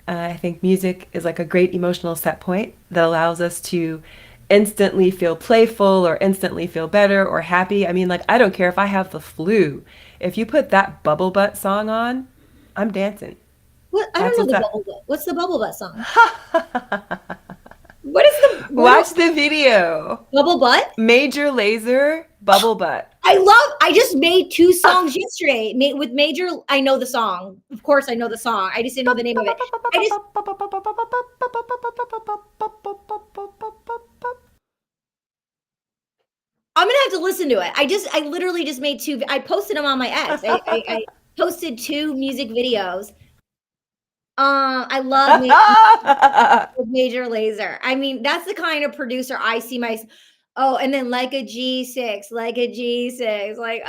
I think music is like a great emotional set point that allows us to instantly feel playful or instantly feel better or happy. I mean, like, I don't care if I have the flu. If you put that Bubble Butt song on, I'm dancing. What? I don't That's know what's the up. bubble butt. What's the bubble butt song? What is the what Watch are, the video. bubble butt? Major Laser Bubble Butt. I just made two songs yesterday. With Major, I know the song. Of course I know the song. I just didn't know the name of it. I just I'm gonna have to listen to it. I literally just made two. I posted them on my X. I posted two music videos. I love Major Lazer. I mean, that's the kind of producer I see my. Oh, and then like a G6, like a G6, like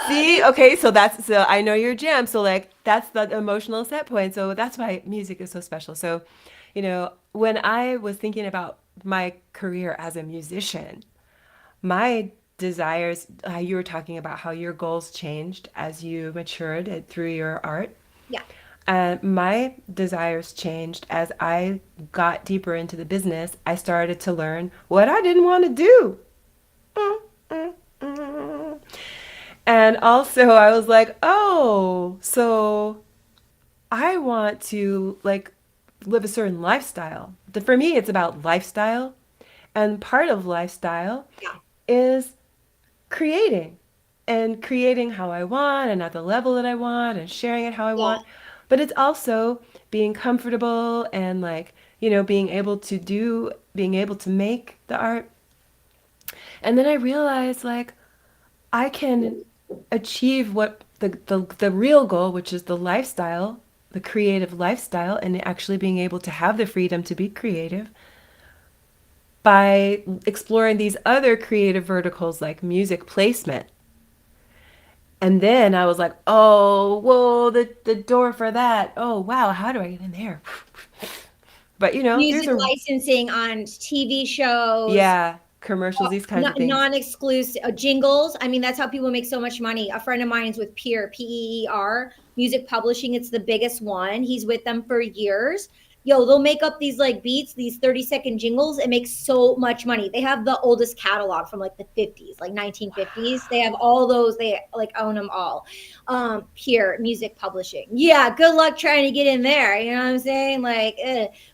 See, okay, so I know your jam. So like that's the emotional set point. So that's why music is so special. So, when I was thinking about my career as a musician, my desires, you were talking about how your goals changed as you matured through your art. yeah. And my desires changed as I got deeper into the business. I started to learn what I didn't want to do. And also, I was like, oh, so I want to like live a certain lifestyle. For me, it's about lifestyle. And part of lifestyle Yeah. is creating and creating how I want and at the level that I want and sharing it how I Yeah. want. But it's also being comfortable and like, being able to make the art. And then I realized like I can achieve what the real goal, which is the lifestyle, the creative lifestyle, and actually being able to have the freedom to be creative by exploring these other creative verticals like music placement. And then I was like, oh, whoa, the door for that. Oh, wow, how do I get in there? But there's Music a, licensing on TV shows, yeah, commercials, these kinds of things. non-exclusive jingles. I mean, that's how people make so much money. A friend of mine is with Peer, Music Publishing. It's the biggest one. He's with them for years. Yo, they'll make up these like beats, these 30-second jingles, and make so much money. They have the oldest catalog from like the 50s, like 1950s. They have all those, they like own them all. Pure Music Publishing. Yeah, good luck trying to get in there. You know what I'm saying? Like,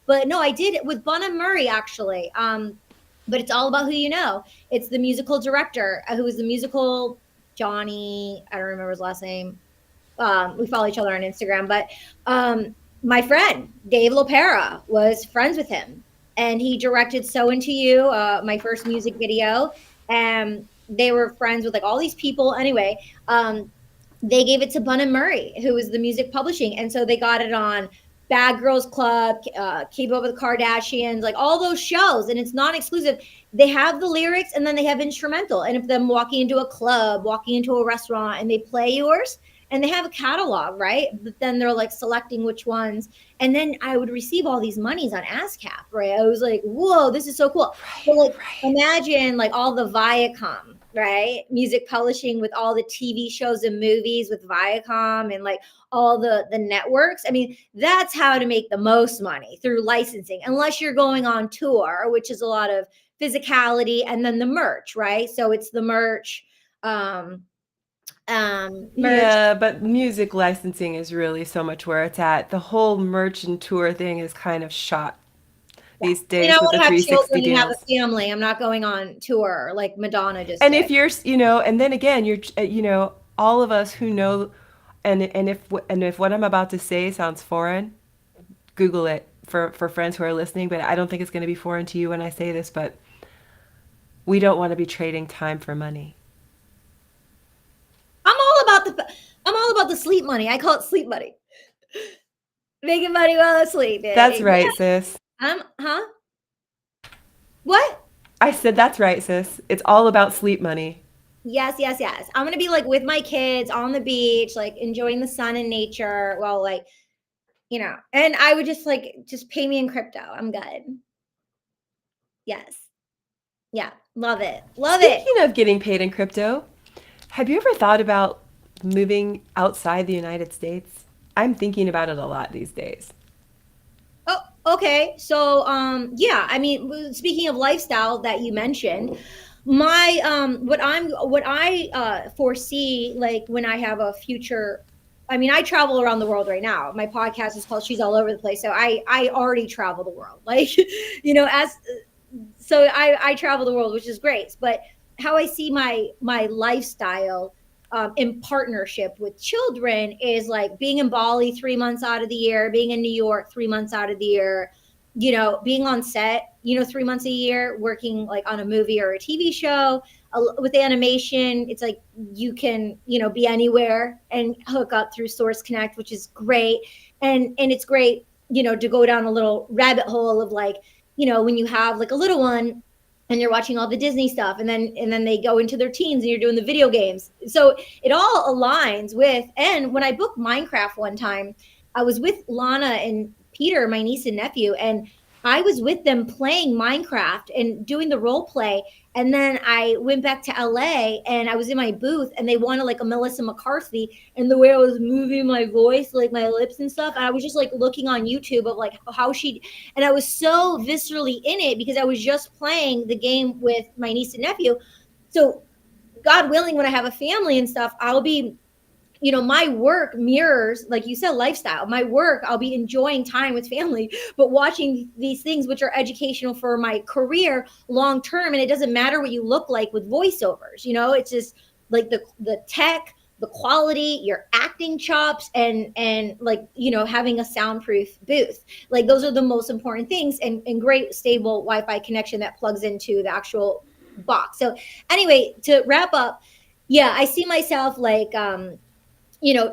but no, I did it with Bunna Murray actually. But it's all about who you know. It's the musical director who was the musical Johnny. I don't remember his last name. We follow each other on Instagram, but my friend Dave LaPera was friends with him, and he directed "So Into You," my first music video. And they were friends with like all these people. Anyway, they gave it to Bun and Murray, who was the music publishing, and so they got it on Bad Girls Club, Keep Up with the Kardashians, like all those shows, and it's non-exclusive. They have the lyrics, and then they have instrumental. And if them walking into a club, walking into a restaurant, and they play yours, and they have a catalog, right? But then they're like selecting which ones, and then I would receive all these monies on ASCAP, right? I was like, whoa, this is so cool. So Right, like, right. imagine like all the Viacom, right? Music publishing with all the TV shows and movies with Viacom and like all the networks. I mean, that's how to make the most money through licensing, unless you're going on tour, which is a lot of physicality, and then the merch, right? So it's the merch, um, merch. Yeah, but music licensing is really so much where it's at. The whole merch and tour thing is kind of shot Yeah. these I mean, I days with want the to have 360 children and have deals. a family. I'm not going on tour like Madonna just And did. if you're, and then again, all of us who know, and if what I'm about to say sounds foreign, Google it for friends who are listening. But I don't think it's going to be foreign to you when I say this. But we don't want to be trading time for money. I'm all about I'm all about the sleep money. I call it sleep money. Making money while I'm That's sleeping. right, sis. Huh? What? I said that's right, sis. It's all about sleep money. Yes, yes, yes. I'm gonna be like with my kids on the beach, like enjoying the sun and nature while like, and I would just pay me in crypto. I'm good. Yes. Yeah. Love it. Love it. Speaking of getting paid in crypto, have you ever thought about moving outside the United States? I'm thinking about it a lot these days. Oh, okay. So, yeah, I mean, speaking of lifestyle that you mentioned, my what I foresee like when I have a future. I mean, I travel around the world right now. My podcast is called She's All Over the Place, so I already travel the world. Like, as so I travel the world, which is great. But how I see my lifestyle, in partnership with children, is like being in Bali 3 months out of the year, being in New York 3 months out of the year, being on set, 3 months a year, working like on a movie or a TV show. With animation, it's like you can, be anywhere and hook up through Source Connect, which is great. And it's great, to go down a little rabbit hole of like, when you have like a little one and you're watching all the Disney stuff, and then they go into their teens and you're doing the video games. So it all aligns with. And when I booked Minecraft one time, I was with Lana and Peter, my niece and nephew, and I was with them playing Minecraft and doing the role play. And then I went back to LA and I was in my booth, and they wanted like a Melissa McCarthy, and the way I was moving my voice, like my lips and stuff. And I was just like looking on YouTube of like how and I was so viscerally in it because I was just playing the game with my niece and nephew. So God willing, when I have a family and stuff, I'll be, my work mirrors, like you said, lifestyle. My work, I'll be enjoying time with family, but watching these things which are educational for my career long term. And it doesn't matter what you look like with voiceovers, it's just like the tech, the quality, your acting chops, and like, having a soundproof booth. Like those are the most important things, and great stable Wi-Fi connection that plugs into the actual box. So anyway, to wrap up, yeah, I see myself like,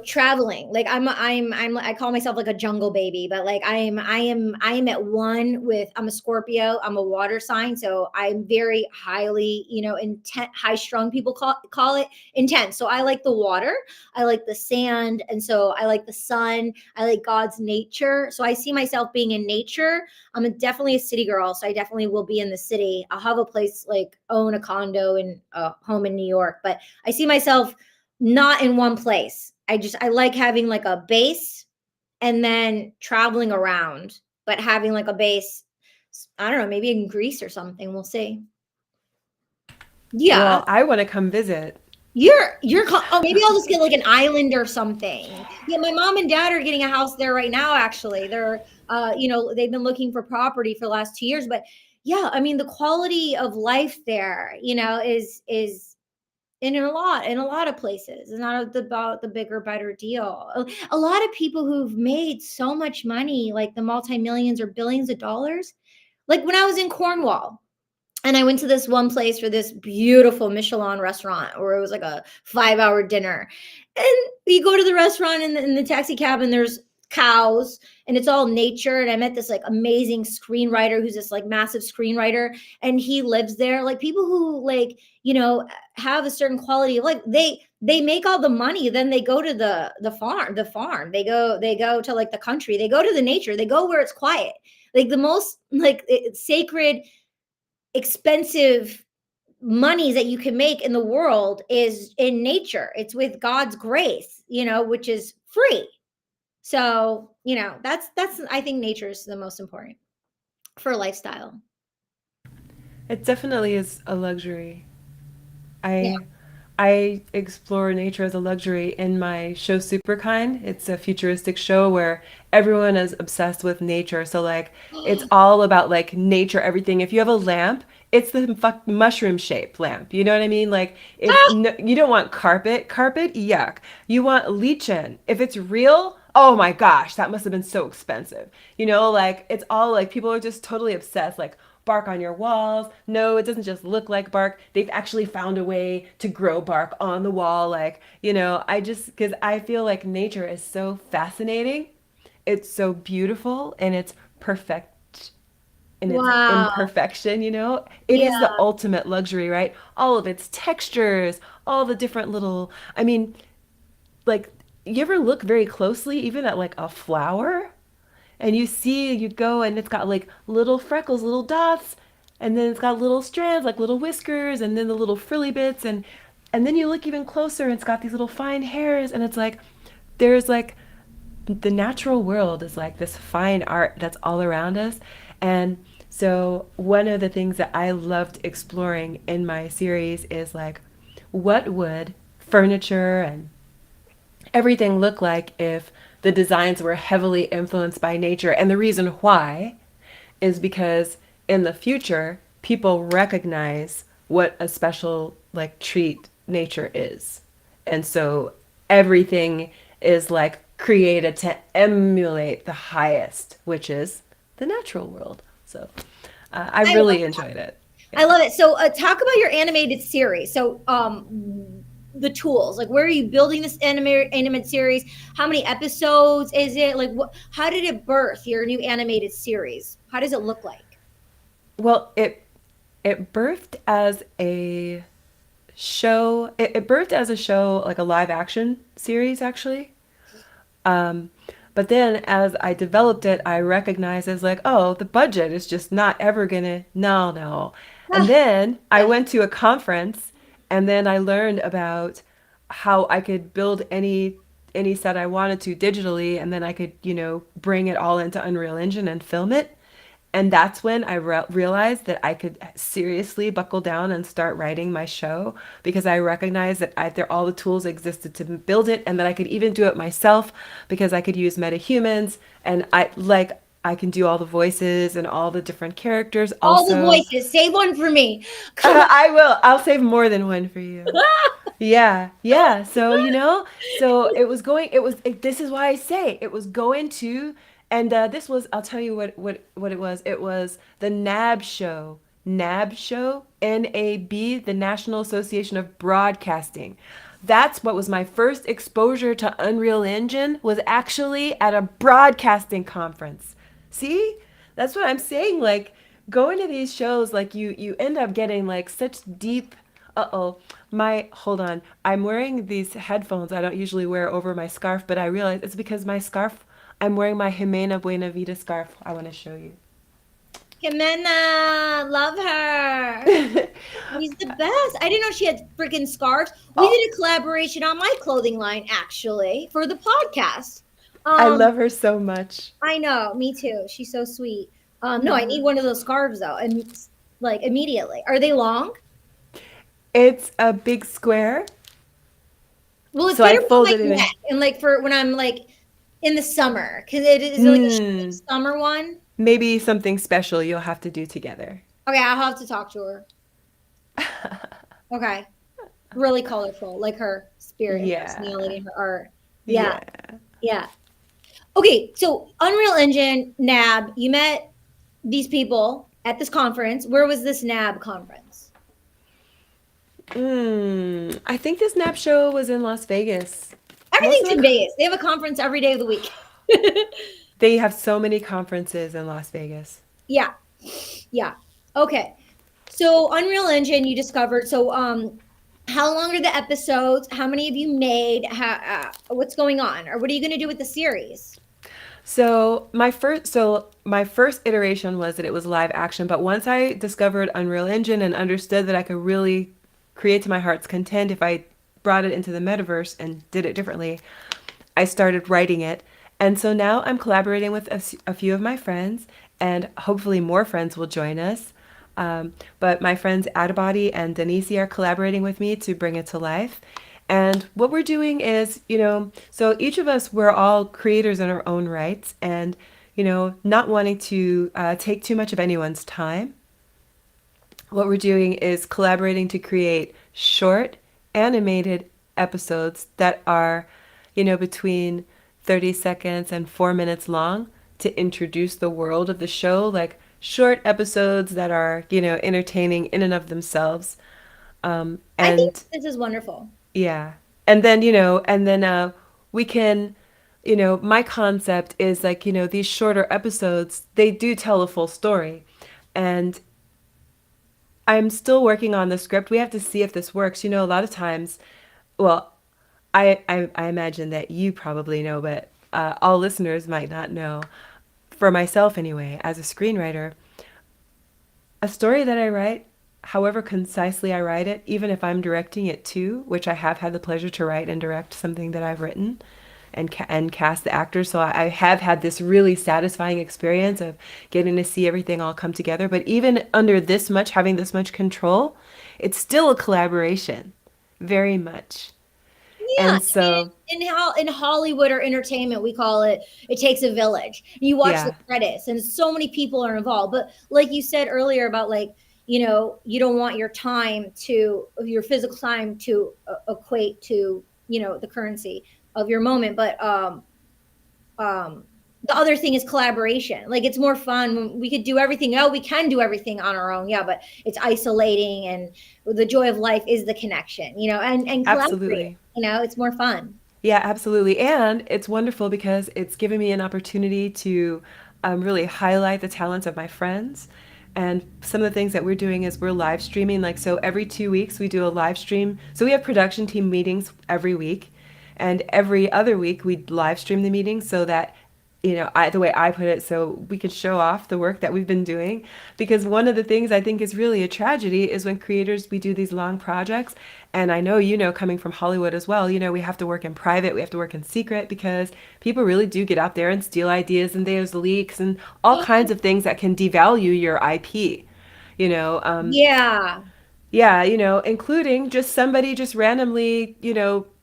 traveling. Like I call myself like a jungle baby, but like I am at one with. I'm a Scorpio, I'm a water sign, so I'm very highly, intent, high strung, people call it intense. So I like the water, I like the sand, and so I like the sun, I like God's nature. So I see myself being in nature. Definitely a city girl, so I definitely will be in the city. I'll have a place, like own a condo and a home in New York, but I see myself not in one place. I like having like a base and then traveling around, but having like a base, I don't know, maybe in Greece or something. We'll see. Yeah. Well, I want to come visit. Oh, maybe I'll just get like an island or something. Yeah, my mom and dad are getting a house there right now, actually. They're they've been looking for property for the last 2 years, but yeah, I mean the quality of life there, is in a lot of places. It's not about the bigger, better deal. A lot of people who've made so much money, like the multi-millions or billions of dollars. Like when I was in Cornwall, And I went to this one place for this beautiful Michelin restaurant where it was like a 5 hour dinner. And we go to the restaurant in the taxi cab, and there's cows, and it's all nature. And I met this like amazing screenwriter who's this like massive screenwriter, and he lives there. Like people who like, have a certain quality of life, they make all the money, then they go to the farm. They go to like the country, they go to the nature, they go where it's quiet. Like the most like sacred expensive monies that you can make in the world is in nature. It's with God's grace, which is free. So, that's I think nature is the most important for lifestyle. It definitely is a luxury. Yeah. I I explore nature as a luxury in my show Superkind. It's a futuristic show where everyone is obsessed with nature. So like it's all about like nature, everything. If you have a lamp, it's the mushroom shaped lamp. You know what I mean? Like if Ah! no, you don't want carpet, yuck. You want lichen. If it's real, oh my gosh, that must have been so expensive. Like it's all like people are just totally obsessed. Like bark on your walls. No, it doesn't just look like bark. They've actually found a way to grow bark on the wall. Like, because I feel like nature is so fascinating. It's so beautiful and it's perfect in its Wow. imperfection. It is Yeah. the ultimate luxury, right? All of its textures, all the different little, I mean, like, you ever look very closely, even at like a flower? And you go and it's got like little freckles, little dots, and then it's got little strands, like little whiskers, and then the little frilly bits, and then you look even closer, and it's got these little fine hairs, and it's like there's like the natural world is like this fine art that's all around us. And so one of the things that I loved exploring in my series is like what would furniture and everything look like if the designs were heavily influenced by nature. And the reason why is because in the future, people recognize what a special like treat nature is. And so everything is like created to emulate the highest, which is the natural world. So I I love really enjoyed it. I Yeah. love it. So, talk about your animated series. So, the tools, like, where are you building this animated series? How many episodes is it? Like, how did it birth your new animated series? How does it look like? Well, it birthed as a show. It birthed as a show, like a live action series, actually. Um, but then as I developed it, I recognized as like, oh, the budget is just not ever gonna, no, no. And Ah, then I yeah. went to a conference and then I learned about how I could build any set I wanted to digitally and then I could, bring it all into Unreal Engine and film it. And that's when I realized that I could seriously buckle down and start writing my show because I recognized that all the tools existed to build it and that I could even do it myself because I could use metahumans and I can do all the voices and all the different characters All the also. voices. Save one for me. Come on. I will. I'll save more than one for you. Yeah, yeah. So, so this is why I say it was going to, and this was, I'll tell you what it was. It was the NAB show. NAB show, NAB, the National Association of Broadcasting. That's what was my first exposure to Unreal Engine was actually at a broadcasting conference. See? That's what I'm saying. Like going to these shows, like you end up getting like such deep. Uh-oh. Hold on. I'm wearing these headphones I don't usually wear over my scarf, but I realize it's because my scarf, I'm wearing my Jimena Buena Vida scarf. I want to show you. Jimena, love her. She's the best. I didn't know she had freaking scarves. We Oh, did a collaboration on my clothing line actually for the podcast. I Um, love her so much. I know, me too. She's so sweet. No, I Yeah. need one of those scarves though, and like immediately. Are they long? It's a big square, Will it so fit I around my folded it in. neck and like for when I'm like in the summer? Because it is like a Hmm. summer one. Maybe something special you'll have to do together. Okay, I'll have to talk to her. Okay, really colorful, like her spirit and personality Yeah. and her art. Yeah, Yeah. yeah. Okay, so Unreal Engine, NAB, you met these people. at this conference. Where was this NAB conference? I think this nap show was in Las Vegas. Most Everything's of in the Vegas. They have a conference every day of the week. they have so many conferences in Las Vegas. Yeah. Yeah. Okay. So Unreal Engine you discovered. So how long are the episodes? How many have you made? What's going on? Or what are you going to do with the series? So my first iteration was that it was live action, but once I discovered Unreal Engine and understood that I could really create to my heart's content if I brought it into the metaverse and did it differently, I started writing it. And so now I'm collaborating with a few of my friends, and hopefully more friends will join us. But my friends Adabody and Denise are collaborating with me to bring it to life. And what we're doing is, so each of us, we're all creators in our own rights, and, not wanting to take too much of anyone's time. What we're doing is collaborating to create short animated episodes that are, between 30 seconds and 4 minutes long to introduce the world of the show, like short episodes that are, entertaining in and of themselves. I think And this is wonderful. yeah. And then we can, my concept is like, these shorter episodes, they do tell a full story. And I'm still working on the script. We have to see if this works. A lot of times, well, I imagine that you probably know, but all listeners might not know. For myself, anyway, as a screenwriter, a story that I write, however concisely I write it, even if I'm directing it too, which I have had the pleasure to write and direct something that I've written and cast the actors. So I have had this really satisfying experience of getting to see everything all come together. But even under this much, having this much control, it's still a collaboration, very much. Yeah, And so, in Hollywood or entertainment, we call it it takes a village. You watch the yeah, credits, and so many people are involved. But like you said earlier about like you don't want your physical time to equate to the currency of your moment. But um, the other thing is collaboration. Like it's more fun when we could do everything. Oh, we can do everything on our own. Yeah, but it's isolating, and the joy of life is the connection. And collaborate. absolutely. It's more fun. Yeah, absolutely. And it's wonderful because it's given me an opportunity to really highlight the talents of my friends. And some of the things that we're doing is we're live streaming. Like, so every 2 weeks, we do a live stream. So we have production team meetings every week. And every other week, we live stream the meetings so that the way I put it, so we could show off the work that we've been doing. Because one of the things I think is really a tragedy is when creators, we do these long projects. And I know, coming from Hollywood as well, we have to work in private, we have to work in secret because people really do get out there and steal ideas and there's leaks and all kinds of things that can devalue your IP. You know, um, Yeah. yeah, including just somebody just randomly,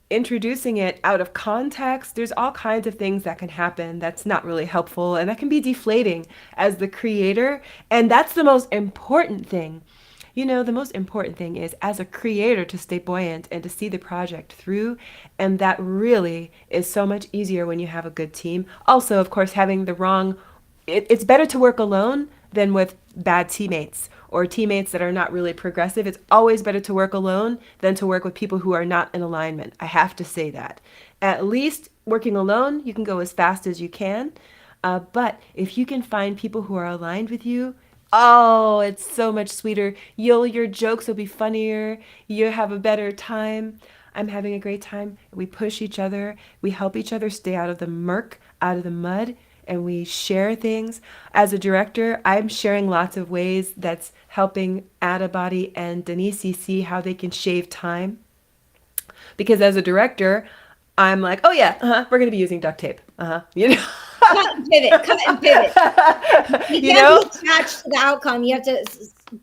introducing it out of context. There's all kinds of things that can happen that's not really helpful and that can be deflating as the creator. And that's the most important thing. The most important thing is as a creator to stay buoyant and to see the project through. And that really is so much easier when you have a good team. Also, of course, having the wrong it's better to work alone than with bad teammates or teammates that are not really progressive. It's always better to work alone than to work with people who are not in alignment. I have to say that. At least working alone, you can go as fast as you can. But if you can find people who are aligned with you, oh, it's so much sweeter. Your jokes will be funnier. You have a better time. I'm having a great time. We push each other. We help each other stay out of the murk, out of the mud, and we share things. As a director, I'm sharing lots of ways that's helping Adabody and Denise see how they can shave time. Because as a director, I'm like, oh yeah, we're gonna be using duct tape. Cut and pivot. Cut and pivot. You You can't know? be attached to the outcome. You have to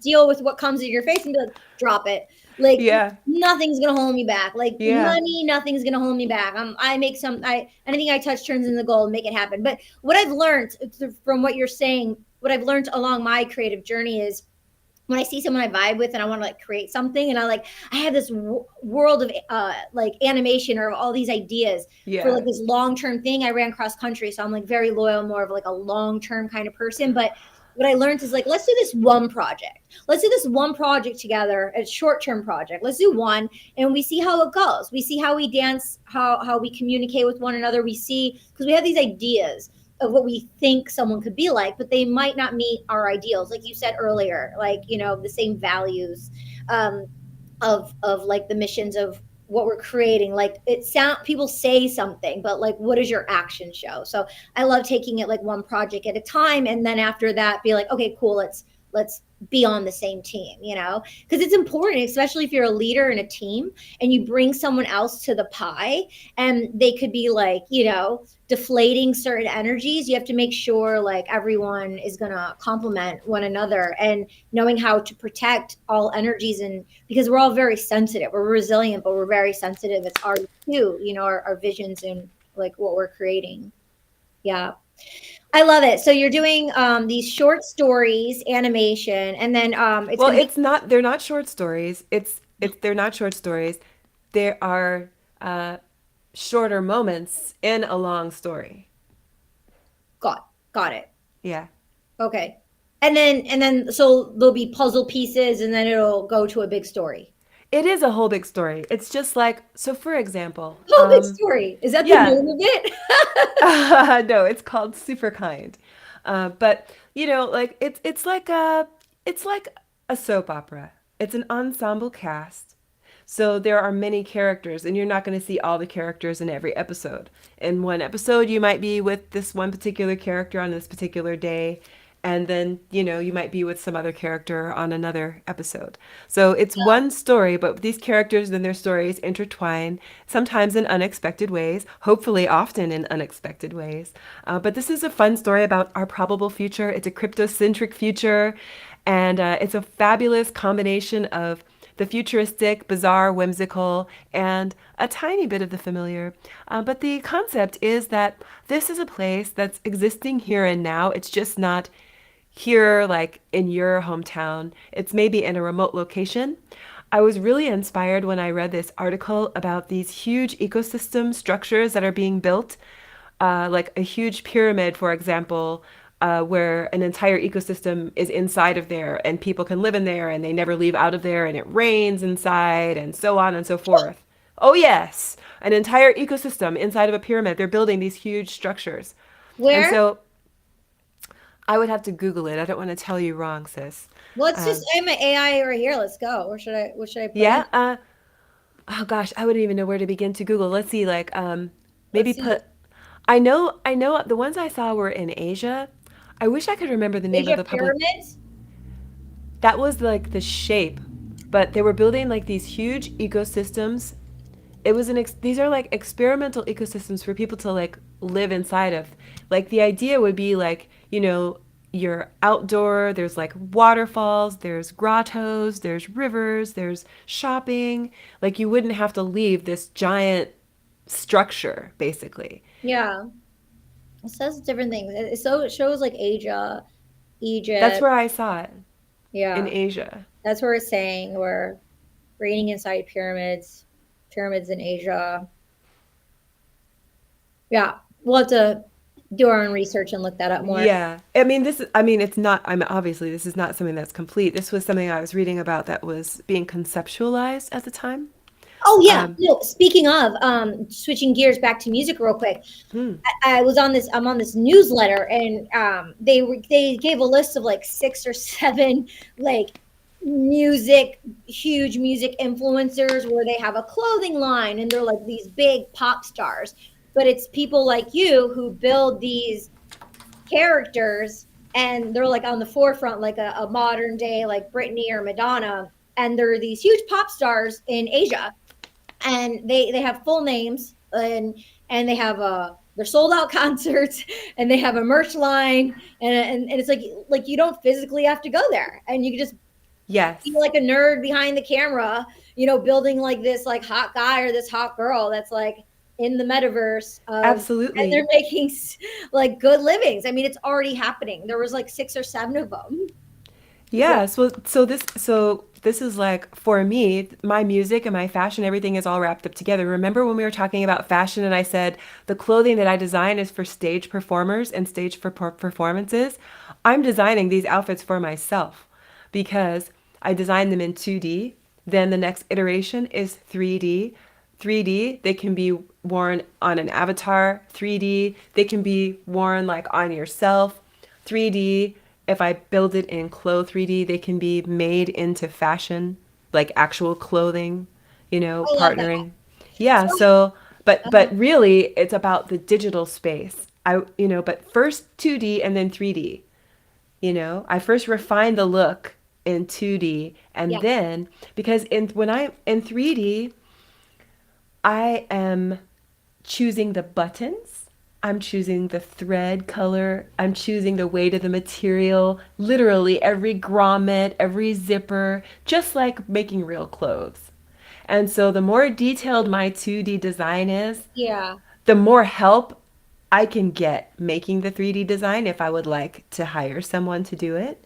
deal with what comes in your face and be like, drop it. Like Yeah, nothing's gonna hold me back. Like yeah, money, nothing's gonna hold me back. I make anything I touch turns into gold. Make it happen. But what I've learned from what you're saying, what I've learned along my creative journey is when I see someone I vibe with and I want to like create something, and I have this world of like animation or all these ideas for yeah. like this long term thing. I ran cross country, so I'm like very loyal, more of like a long term kind of person. But what I learned is like, let's do this one project. Let's do this one project together, a short-term project. Let's do one and we see how it goes. We see how we dance, how we communicate with one another. We see, because we have these ideas of what we think someone could be like, but they might not meet our ideals. Like you said earlier, like, the same values um, of like the missions of what we're creating. Like people say something, but like what does your action show? So I love taking it like one project at a time, and then after that be like, okay, cool, let's be on the same team, because it's important, especially if you're a leader in a team and you bring someone else to the pie, and they could be like, deflating certain energies. You have to make sure like everyone is going to complement one another, and knowing how to protect all energies. And because we're all very sensitive, we're resilient, but we're very sensitive. It's our too, our visions and like what we're creating. Yeah, I love it. So you're doing these short stories, animation, and then it's Well, going to be it's not. They're not short stories. It's. They're not short stories. There are shorter moments in a long story. got it. Yeah. Okay. And then so there'll be puzzle pieces, and then it'll go to a big story. It is a whole big story. It's just like, so for example, Oh, big story. Is that the yeah, name of it? no, it's called Super Kind. But like it's like a soap opera. It's an ensemble cast. So there are many characters, and you're not going to see all the characters in every episode. In one episode, you might be with this one particular character on this particular day, and then, you might be with some other character on another episode. So it's one story, but these characters and their stories intertwine, sometimes in unexpected ways, hopefully often in unexpected ways. But this is a fun story about our probable future. It's a cryptocentric future, and it's a fabulous combination of the futuristic, bizarre, whimsical, and a tiny bit of the familiar. But the concept is that this is a place that's existing here and now. It's just not here, like in your hometown. It's maybe in a remote location. I was really inspired when I read this article about these huge ecosystem structures that are being built, like a huge pyramid, for example, where an entire ecosystem is inside of there and people can live in there and they never leave out of there and it rains inside and so on and so forth. Oh, yes, an entire ecosystem inside of a pyramid. They're building these huge structures. And Where? so I would have to Google it. I don't want to tell you wrong, sis. Let's just Um, I'm an AI right here. Let's go. What should I put in? yeah. Oh gosh, I wouldn't even know where to begin to Google. Let's see, like Let's maybe see. put. I know the ones I saw were in Asia. I wish I could remember the name of Asia the public. pyramids. That was like the shape, but they were building like these huge ecosystems. It was these are like experimental ecosystems for people to like live inside of. Like the idea would be like, you're outdoor, there's like waterfalls, there's grottos, there's rivers, there's shopping. Like you wouldn't have to leave this giant structure basically. Yeah. It says different things. So it shows like Asia, That's Egypt. where I saw it in Yeah. Asia. That's where it's saying we're reigning inside pyramids, pyramids in Asia. Yeah. We'll have to do our own research and look that up more. Yeah. I mean it's not I'm obviously this is not something that's complete. This was something I was reading about that was being conceptualized at the time. Oh yeah. Um No, speaking of, switching gears back to music real quick. hmm, I'm on this newsletter, and they gave a list of like 6 or 7 like huge music influencers, where they have a clothing line and they're like these big pop stars. But it's people like you who build these characters, and they're like on the forefront, like a modern day like Britney or Madonna, and they're these huge pop stars in Asia, and they have full names, and they have they're sold out concerts, and they have a merch line, and it's like you don't physically have to go there, and you can just be yes. like a nerd behind the camera, building like this like hot guy or this hot girl that's like in the metaverse of, and they're Absolutely. making like good livings. I mean, it's already happening. There was like 6 or 7 of them. Yeah, so this is like for me, my music and my fashion, everything is all wrapped up together. Remember when we were talking about fashion and I said the clothing that I design is for stage performers and stage performances? I'm designing these outfits for myself because I designed them in 2D. Then the next iteration is 3D. 3D, they can be worn on an avatar. 3D, they can be worn like on yourself. 3D, if I build it in Clo 3D, they can be made into fashion, like actual clothing, I love that. partnering. Yeah, So, so but uh, really it's about the digital space. But first 2D and then 3D. I first refine the look in 2D and yeah. then because when I in 3D, I am choosing the buttons. I'm choosing the thread color. I'm choosing the weight of the material, literally every grommet, every zipper, just like making real clothes. And so the more detailed my 2D design is, Yeah. the more help I can get making the 3D design if I would like to hire someone to do it.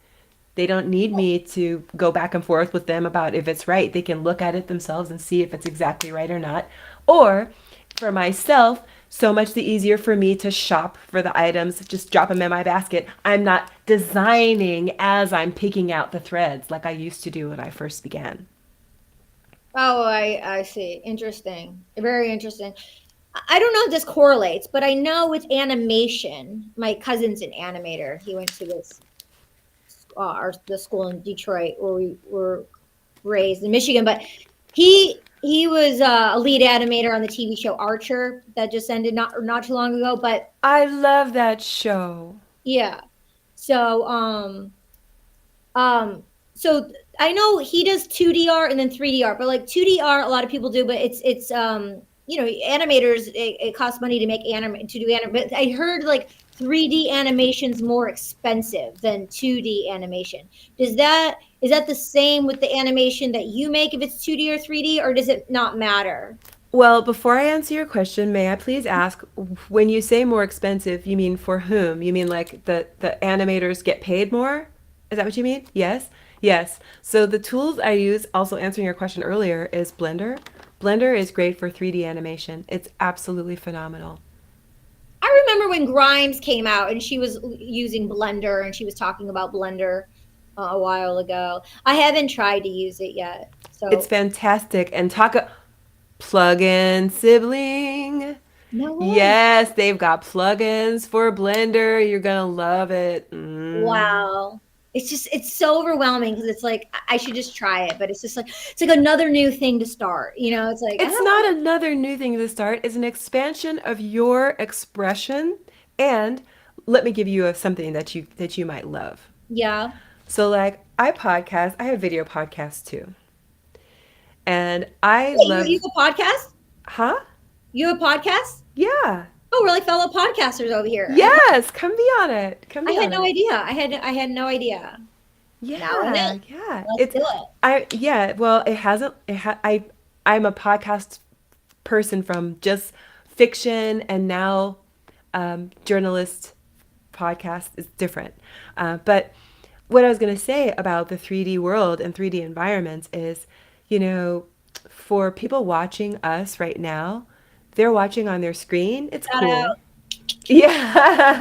They don't need me to go back and forth with them about if it's right. They can look at it themselves and see if it's exactly right or not. Or for myself, so much the easier for me to shop for the items, just drop them in my basket. I'm not designing as I'm picking out the threads like I used to do when I first began. Oh, I see. Interesting. Very interesting. I don't know if this correlates, but I know with animation, my cousin's an animator. He went to this the school in Detroit where we were raised in Michigan, but he was a lead animator on the TV show Archer that just ended not too long ago. But I love that show. yeah, so Um, so I know he does 2D art and then 3D art, but like 2D art, a lot of people do, but it's animators, it costs money to make to do anim. But I heard like 3D animation's more expensive than 2D animation. Is that the same with the animation that you make if it's 2D or 3D, or does it not matter? Well, before I answer your question, may I please ask, when you say more expensive, you mean for whom? You mean like the animators get paid more? Is that what you mean? Yes? Yes. So the tools I use, also answering your question earlier, is Blender. Blender is great for 3D animation. It's absolutely phenomenal. I remember when Grimes came out and she was using Blender and she was talking about Blender a while ago. I haven't tried to use it yet. It's So, fantastic. And talk plug-in sibling. no way. Yes, they've got plugins for Blender. You're gonna love it. Wow. It's so overwhelming because it's like I should just try it, but it's like another new thing to start. It's like I It's don't not another new thing to start. It's an expansion of your expression. And let me give you something that you might love. yeah. So like I podcast, I have video podcasts too. And I Wait, you love, have a podcast? huh? You have a podcast? Yeah. Oh, we're like fellow podcasters over here. Yes, come be on it. Come I be had on no it. idea. I had no idea. Now I know. Yeah, yeah. Let's do it. Well, it hasn't I'm a podcast person from just fiction and now journalist podcast is different. But what I was going to say about the 3D world and 3D environments is, you know, for people watching us right now, they're watching on their screen. It's Shout out. cool. Yeah.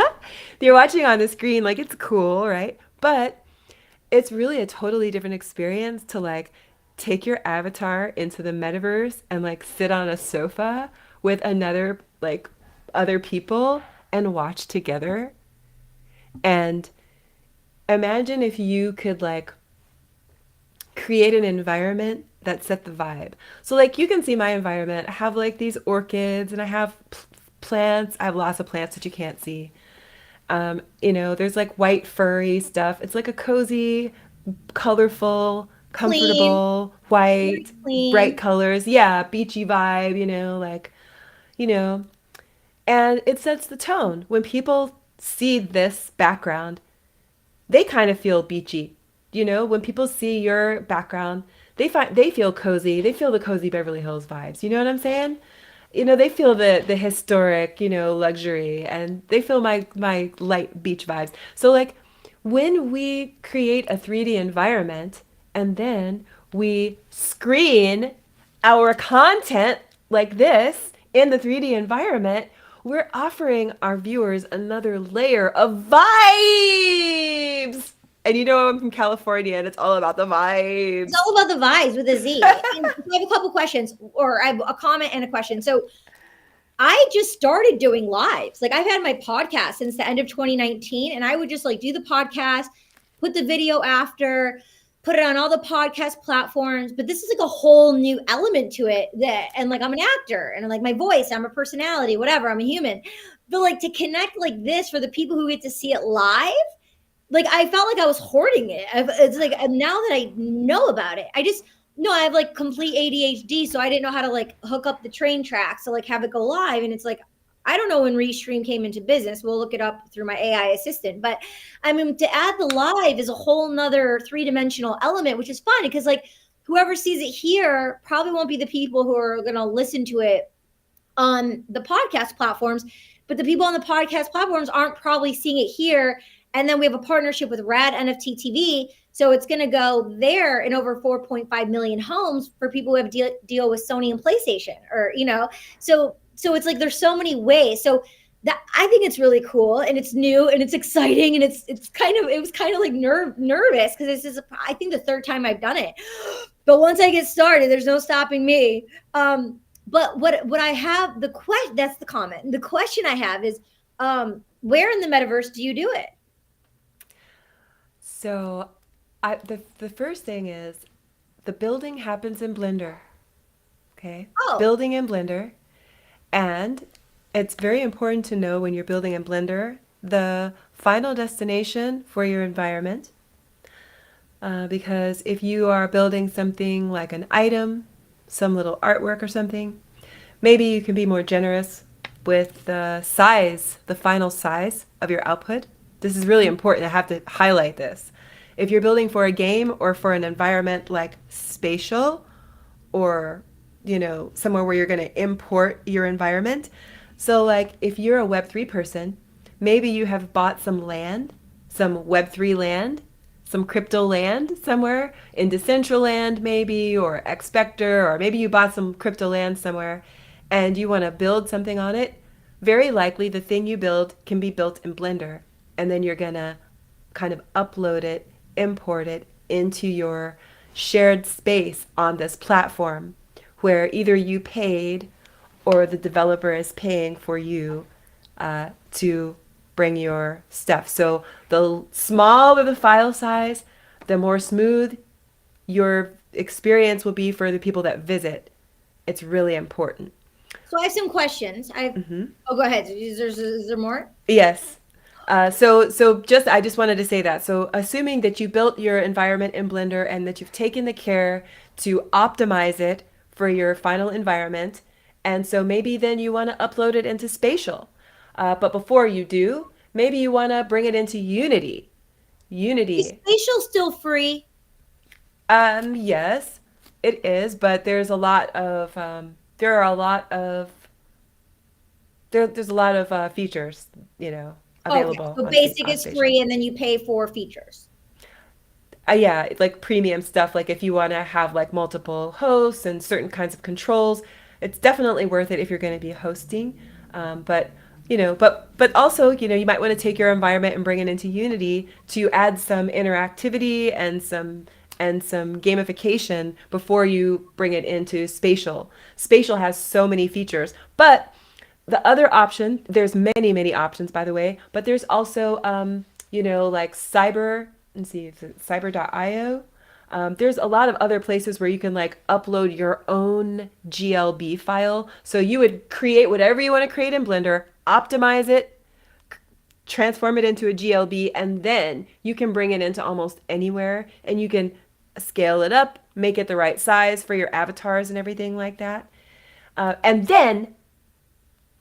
They're watching on the screen like it's cool, right? But it's really a totally different experience to like take your avatar into the metaverse and like sit on a sofa with another like other people and watch together. And imagine if you could like create an environment that set the vibe. So like you can see my environment. I have like these orchids and I have plants. I have lots of plants that you can't see. There's like white furry stuff. It's like a cozy, colorful, Clean. comfortable, Very white, bright clean. colors. Yeah, beachy vibe, you know, and it sets the tone. When people see this background, they kind of feel beachy. When people see your background, they feel cozy. They feel the cozy Beverly Hills vibes. You know what I'm saying? They feel the historic, luxury, and they feel my light beach vibes. So like when we create a 3D environment and then we screen our content like this in the 3D environment, we're offering our viewers another layer of vibes. And you know, I'm from California and it's all about the It's vibes. all about the vibes with a Z. And I have a couple questions, or I have a comment and a question. So I just started doing lives. Like I've had my podcast since the end of 2019, and I would just like do the podcast, put the video after, put it on all the podcast platforms. But this is like a whole new element to it that, and like I'm an actor and like my voice, I'm a personality, whatever, I'm a human. But like to connect like this for the people who get to see it live, like I felt like I was hoarding it. It's like now that I know about it, I just no, I have like complete ADHD, so I didn't know how to like hook up the train tracks to like have it go live. And it's like I don't know when Restream came into business. We'll look it up through my AI assistant. But I mean, to add the live is a whole nother three-dimensional element, which is fun because like whoever sees it here probably won't be the people who are going to listen to it on the podcast platforms, but the people on the podcast platforms aren't probably seeing it here. And then we have a partnership with Rad NFT TV. So it's going to go there in over 4.5 million homes for people who have deal with Sony and PlayStation or, so it's like there's so many ways. So that I think it's really cool and it's new and it's exciting and it was kind of like nervous because this is I think the third time I've done it. But once I get started, there's no stopping me. But what I have the question that's the comment. The question I have is where in the metaverse do you do it? So, the first thing is the building happens in Blender. Okay, Oh, building in Blender, and it's very important to know when you're building in Blender the final destination for your environment. Because if you are building something like an item, some little artwork or something, maybe you can be more generous with the size, the final size of your output. This is really important. I have to highlight this. If you're building for a game or for an environment like spatial or, somewhere where you're going to import your environment. So like if you're a Web3 person, maybe you have bought some land, some Web3 land, some crypto land somewhere in Decentraland maybe, or Expector, or maybe you bought some crypto land somewhere and you want to build something on it. Very likely the thing you build can be built in Blender, and then you're going to kind of upload it, import it into your shared space on this platform where either you paid or the developer is paying for you to bring your stuff. So the smaller the file size, the more smooth your experience will be for the people that visit. It's really important. so I have some questions. Oh, go ahead. Is there more? Yes. So I just wanted to say that. So assuming that you built your environment in Blender and that you've taken the care to optimize it for your final environment, and so maybe then you want to upload it into Spatial. But before you do, maybe you want to bring it into Unity. Is Unity. spatial still free? Yes, it is, but there are a lot of there's a lot of features, Okay. available So on basic on is Spatial. free and then you pay for features. Yeah, like premium stuff, like if you want to have like multiple hosts and certain kinds of controls, it's definitely worth it if you're going to be hosting. But also, you might want to take your environment and bring it into Unity to add some interactivity and some gamification before you bring it into Spatial. Spatial has so many features, but the other option, there's many, many options, by the way, but there's also, like Cyber, let's see, if it's cyber.io. There's a lot of other places where you can like upload your own GLB file. So you would create whatever you want to create in Blender, optimize it, transform it into a GLB, and then you can bring it into almost anywhere and you can scale it up, make it the right size for your avatars and everything like that. And then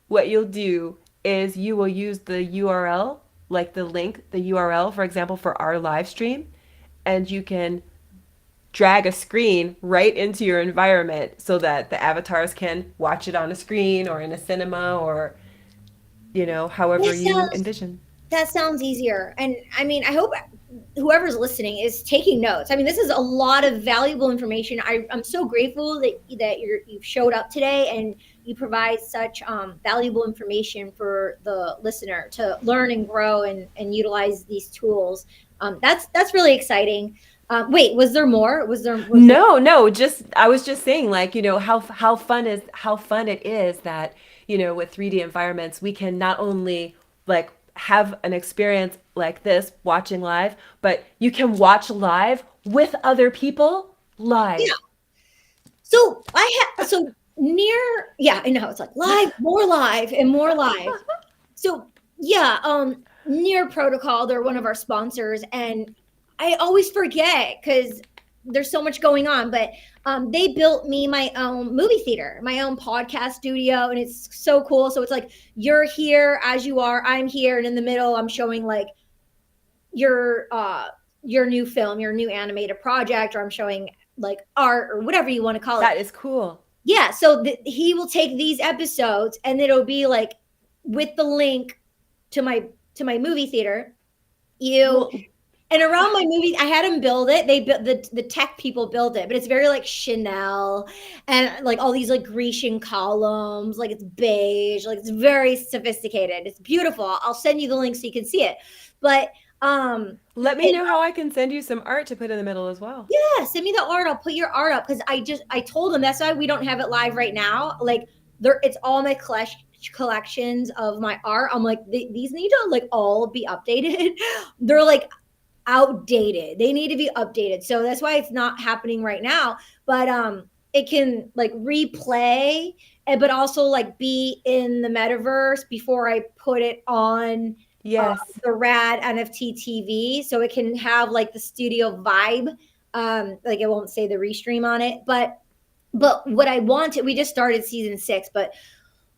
what you'll do is you will use the URL, like the link, the URL, for example, for our live stream, and you can drag a screen right into your environment so that the avatars can watch it on a screen or in a cinema or, however This you sounds envision. That sounds easier. And I mean, I hope whoever's listening is taking notes. I mean, this is a lot of valuable information. I'm so grateful that you've showed up today and you provide such valuable information for the listener to learn and grow and utilize these tools. That's really exciting. Wait, was there more? Was there? No, no, just I was just saying like, how fun it is that, with 3D environments, we can not only like have an experience like this watching live, but you can watch live with other people Yeah. live. So yeah, I know it's like live and more live. So yeah, Near Protocol, they're one of our sponsors, and I always forget because there's so much going on. But they built me my own movie theater, my own podcast studio, and it's so cool. So it's like you're here as you are, I'm here, and in the middle, I'm showing like your uh your new film, your new animated project, or I'm showing like art or whatever you want to call it. That is cool. Yeah, so he will take these episodes and it'll be like with the link to my movie theater. You Well, and around my movie, I had them build it. They built the tech people build it, but it's very like Chanel and like all these like Grecian columns. Like it's beige, like it's very sophisticated. It's beautiful. I'll send you the link so you can see it. But let me know how I can send you some art to put in the middle as well. yeah, send me the art. I'll put your art up because I told them that's why we don't have it live right now. Like it's all my collections of my art. I'm like these need to like all be updated. They're like outdated. They need to be updated. So that's why it's not happening right now. But it can like replay and but also like be in the metaverse before I put it on Yes. the rad NFT TV. So it can have like the studio vibe. Like it won't say the restream on it, but what I wanted, we just started season 6, but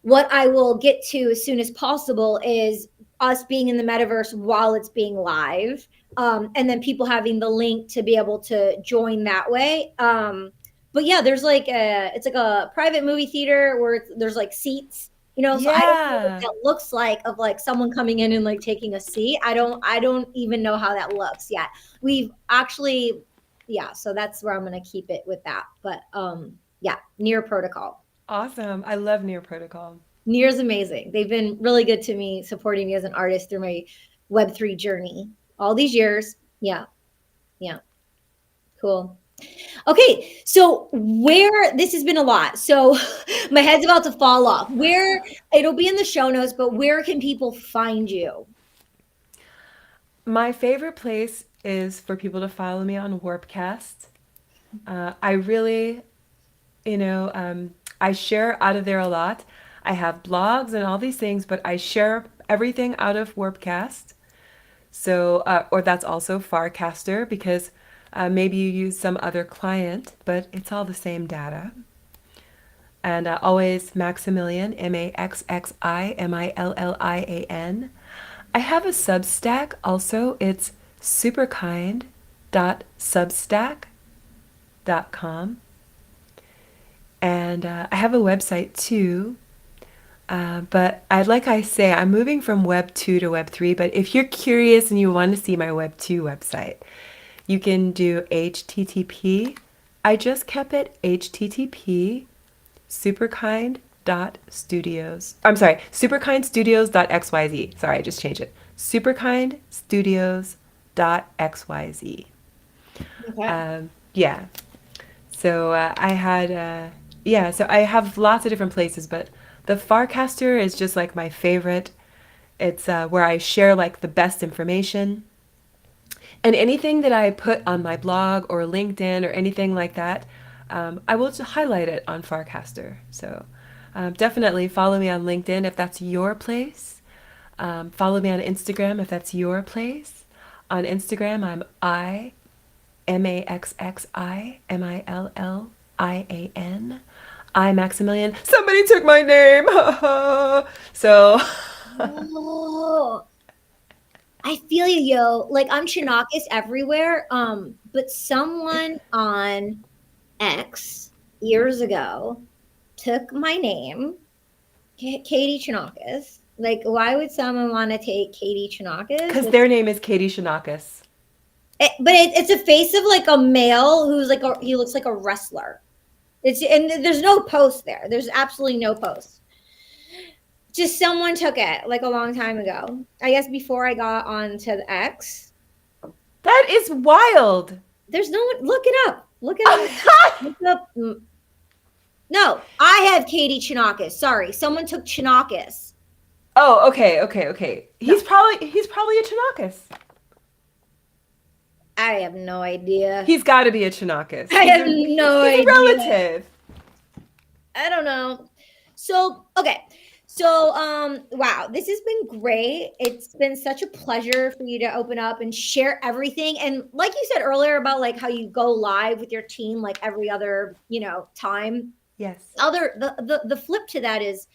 what I will get to as soon as possible is us being in the metaverse while it's being live, and then people having the link to be able to join that way. But yeah, it's like a private movie theater where there's like seats, so I don't know what Yeah. that looks like of like someone coming in and like taking a seat. I don't even know how that looks yet. We've actually, yeah, so that's where I'm gonna keep it with that. But yeah, Near Protocol. Awesome. I love Near Protocol. Near's amazing. They've been really good to me, supporting me as an artist through my Web3 journey all these years. Yeah. Yeah. Cool. Okay. So, where this has been a lot. So, my head's about to fall off. Where it'll be in the show notes, but where can people find you? My favorite place is for people to follow me on Warpcast. I really, I share out of there a lot. I have blogs and all these things, but I share everything out of Warpcast. So, or that's also Farcaster because maybe you use some other client, but it's all the same data. And always Maxximillian, Maxximillian. I have a Substack also. It's superkind.substack.com. And I have a website too. But like I say, I'm moving from Web 2 to Web 3. But if you're curious and you want to see my Web 2 website, you can do HTTP. I just kept it HTTP superkind.studios. I'm sorry, superkindstudios.xyz. Sorry, I just changed it. Superkindstudios.xyz. Okay. Yeah. So so I have lots of different places, but the Farcaster is just like my favorite. It's where I share like the best information. And anything that I put on my blog or LinkedIn or anything like that, I will just highlight it on Farcaster. So definitely follow me on LinkedIn if that's your place. Follow me on Instagram if that's your place. On Instagram, I'm Maxximillian. Maxximillian. Somebody took my name. So Oh, I feel you, yo. Like I'm Chinakis everywhere. But someone on X years ago took my name, Katie Chinakis, Like, why would someone want to take Katie Chonakis? Because their name is Katie Shanakis. It's a face of like a male who's like he looks like a wrestler. And there's no post there. There's absolutely no post. Just someone took it like a long time ago. I guess before I got onto the X. That is wild. There's no one. Look it up. Look it up. Look up. No, I have Katie Chonakis. Sorry, someone took Chonakis. Oh, okay. He's probably a Chonakis. I have no idea. He's got to be a Chonakis. I have no idea. He's a relative. I don't know. So, okay. So, wow, this has been great. It's been such a pleasure for you to open up and share everything. And like you said earlier about like how you go live with your team like every other, time. Yes. The flip to that is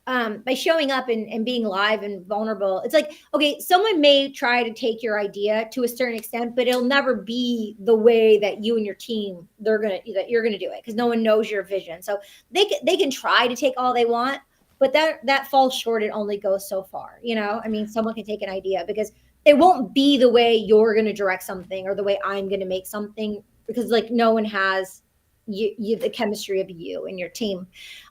by showing up and being live and vulnerable. It's like, okay, someone may try to take your idea to a certain extent, but it'll never be the way that you and your team that you're gonna do it, because no one knows your vision. So they can try to take all they want, but that falls short. It only goes so far. I mean, someone can take an idea because it won't be the way you're gonna direct something or the way I'm gonna make something, because like no one has you the chemistry of you and your team.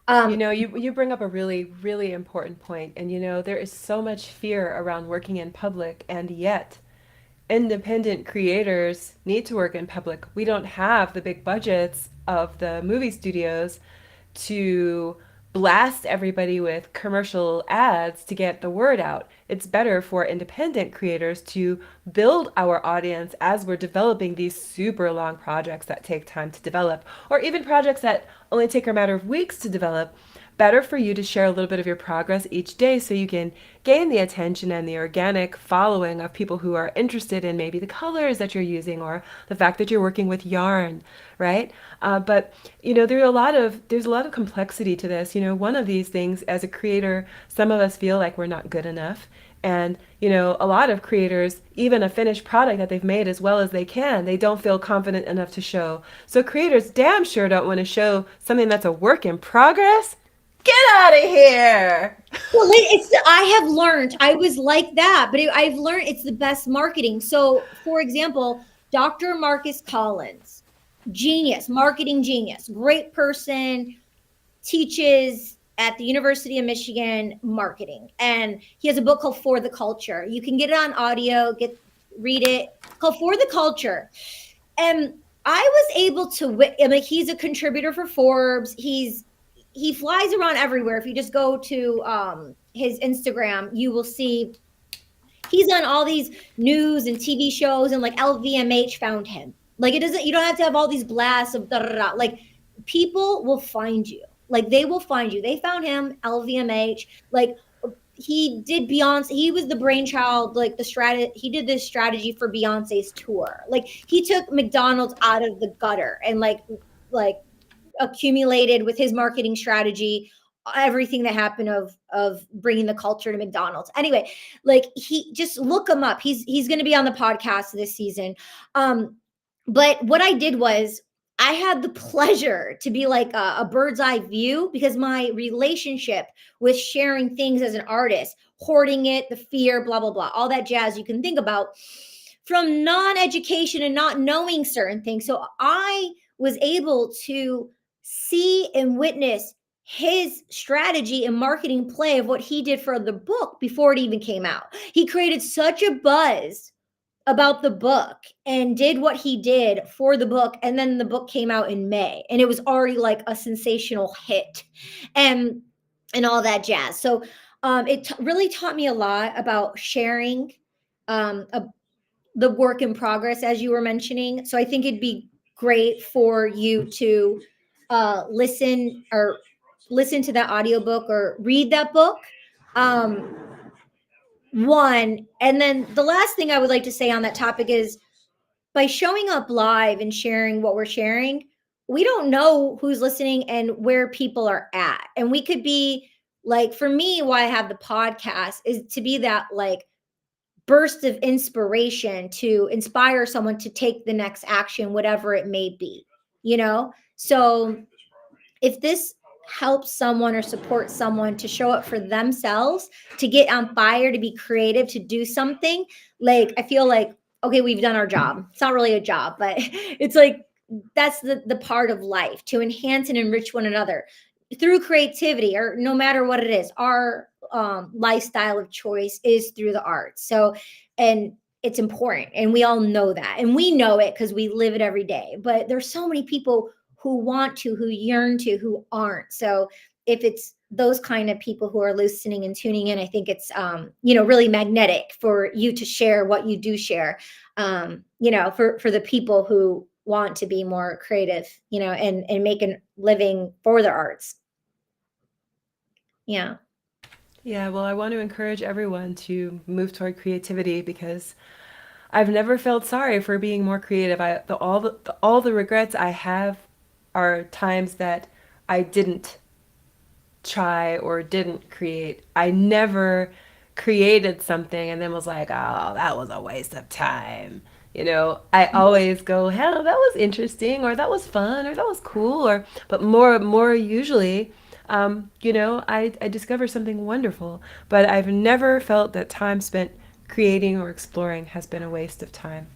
You bring up a really, really important point. And there is so much fear around working in public, and yet independent creators need to work in public. We don't have the big budgets of the movie studios to blast everybody with commercial ads to get the word out. It's better for independent creators to build our audience as we're developing these super long projects that take time to develop, or even projects that only take a matter of weeks to develop. Better for you to share a little bit of your progress each day so you can gain the attention and the organic following of people who are interested in maybe the colors that you're using or the fact that you're working with yarn, right? But there's a lot of complexity to this. One of these things, as a creator, some of us feel like we're not good enough. And, a lot of creators, even a finished product that they've made as well as they can, they don't feel confident enough to show. So creators damn sure don't want to show something that's a work in progress. Get out of here. Well, I have learned, I was like that, but I've learned it's the best marketing. So, for example, Dr. Marcus Collins, genius, marketing genius, great person, teaches at the University of Michigan marketing. And he has a book called For the Culture. You can get it on audio, read it. It's called For the Culture. And I was able to, he's a contributor for Forbes. He flies around everywhere. If you just go to his Instagram, you will see he's on all these news and TV shows, and like LVMH found him. Like you don't have to have all these blasts of da-da-da. Like people will find you. Like they will find you. They found him, LVMH. Like he did Beyonce. He was the brainchild, like he did this strategy for Beyonce's tour. Like he took McDonald's out of the gutter and like accumulated with his marketing strategy everything that happened of bringing the culture to McDonald's. Anyway, like he just look him up. He's going to be on the podcast this season. But what I did was I had the pleasure to be like a bird's eye view, because my relationship with sharing things as an artist, hoarding it, the fear, blah, blah, blah, all that jazz you can think about from non-education and not knowing certain things. So I was able to see and witness his strategy and marketing play of what he did for the book before it even came out. He created such a buzz about the book and did what he did for the book. And then the book came out in May and it was already like a sensational hit and all that jazz. So it really taught me a lot about sharing the work in progress, as you were mentioning. So I think it'd be great for you to listen to that audiobook or read that book. One, and then the last thing I would like to say on that topic is, by showing up live and sharing what we're sharing, we don't know who's listening and where people are at. And we could be like, for me, why I have the podcast is to be that like burst of inspiration to inspire someone to take the next action, whatever it may be, So if this help someone or support someone to show up for themselves, to get on fire, to be creative, to do something, like I feel like, okay, we've done our job. It's not really a job, but it's like that's the part of life, to enhance and enrich one another through creativity, or no matter what it is. Our lifestyle of choice is through the arts. So, and it's important, and we all know that, and we know it because we live it every day. But there's so many people who want to, who yearn to, who aren't. So if it's those kind of people who are listening and tuning in, I think it's really magnetic for you to share what you do share. For the people who want to be more creative, and make a living for the arts. Yeah. Yeah, well, I want to encourage everyone to move toward creativity because I've never felt sorry for being more creative. All the regrets I have are times that I didn't try or didn't create. I never created something and then was like, oh, that was a waste of time. I always go, hell, that was interesting, or that was fun, or that was cool, but more usually, I discover something wonderful. But I've never felt that time spent creating or exploring has been a waste of time.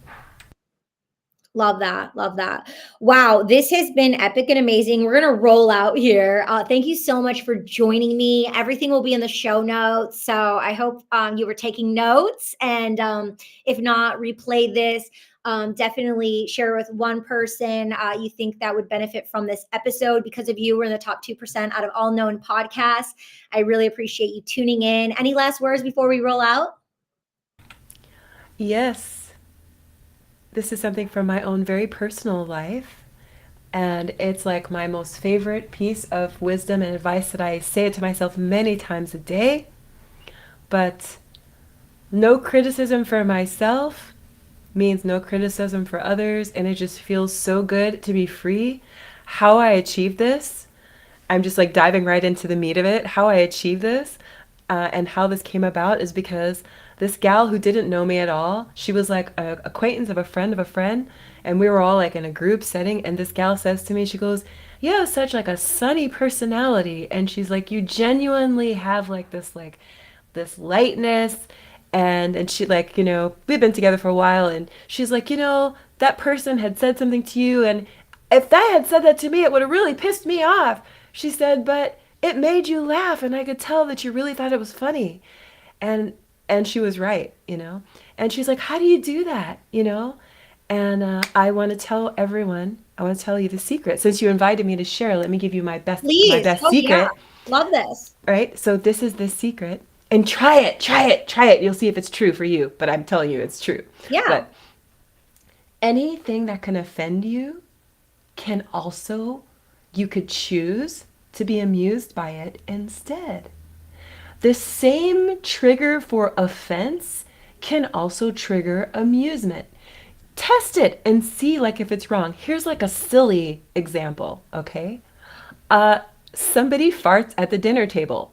Love that. Love that. Wow. This has been epic and amazing. We're going to roll out here. Thank you so much for joining me. Everything will be in the show notes. So I hope you were taking notes. And if not, replay this. Definitely share with one person you think that would benefit from this episode. Because of you, we're in the top 2% out of all known podcasts. I really appreciate you tuning in. Any last words before we roll out? Yes, this is something from my own very personal life. And it's like my most favorite piece of wisdom and advice that I say it to myself many times a day. But no criticism for myself means no criticism for others. And it just feels so good to be free. How I achieve this, I'm just like diving right into the meat of it. How I achieve this and how this came about is because this gal who didn't know me at all, she was like an acquaintance of a friend, and we were all like in a group setting. And this gal says to me, she goes, "You have such like a sunny personality," and she's like, "You genuinely have like this lightness." And she like, we've been together for a while, and she's like, that person had said something to you, and if that had said that to me, it would have really pissed me off. She said, but it made you laugh, and I could tell that you really thought it was funny. And she was right, And she's like, "How do you do that?" And I want to tell everyone. I want to tell you the secret. Since you invited me to share, let me give you my Please. best Oh, yeah. secret. Love this. All right? So this is the secret. And try it, try it, try it. You'll see if it's true for you, but I'm telling you it's true. Yeah. But anything that can offend you can also, you could choose to be amused by it instead. The same trigger for offense can also trigger amusement. Test it and see like if it's wrong. Here's like a silly example, okay? Somebody farts at the dinner table.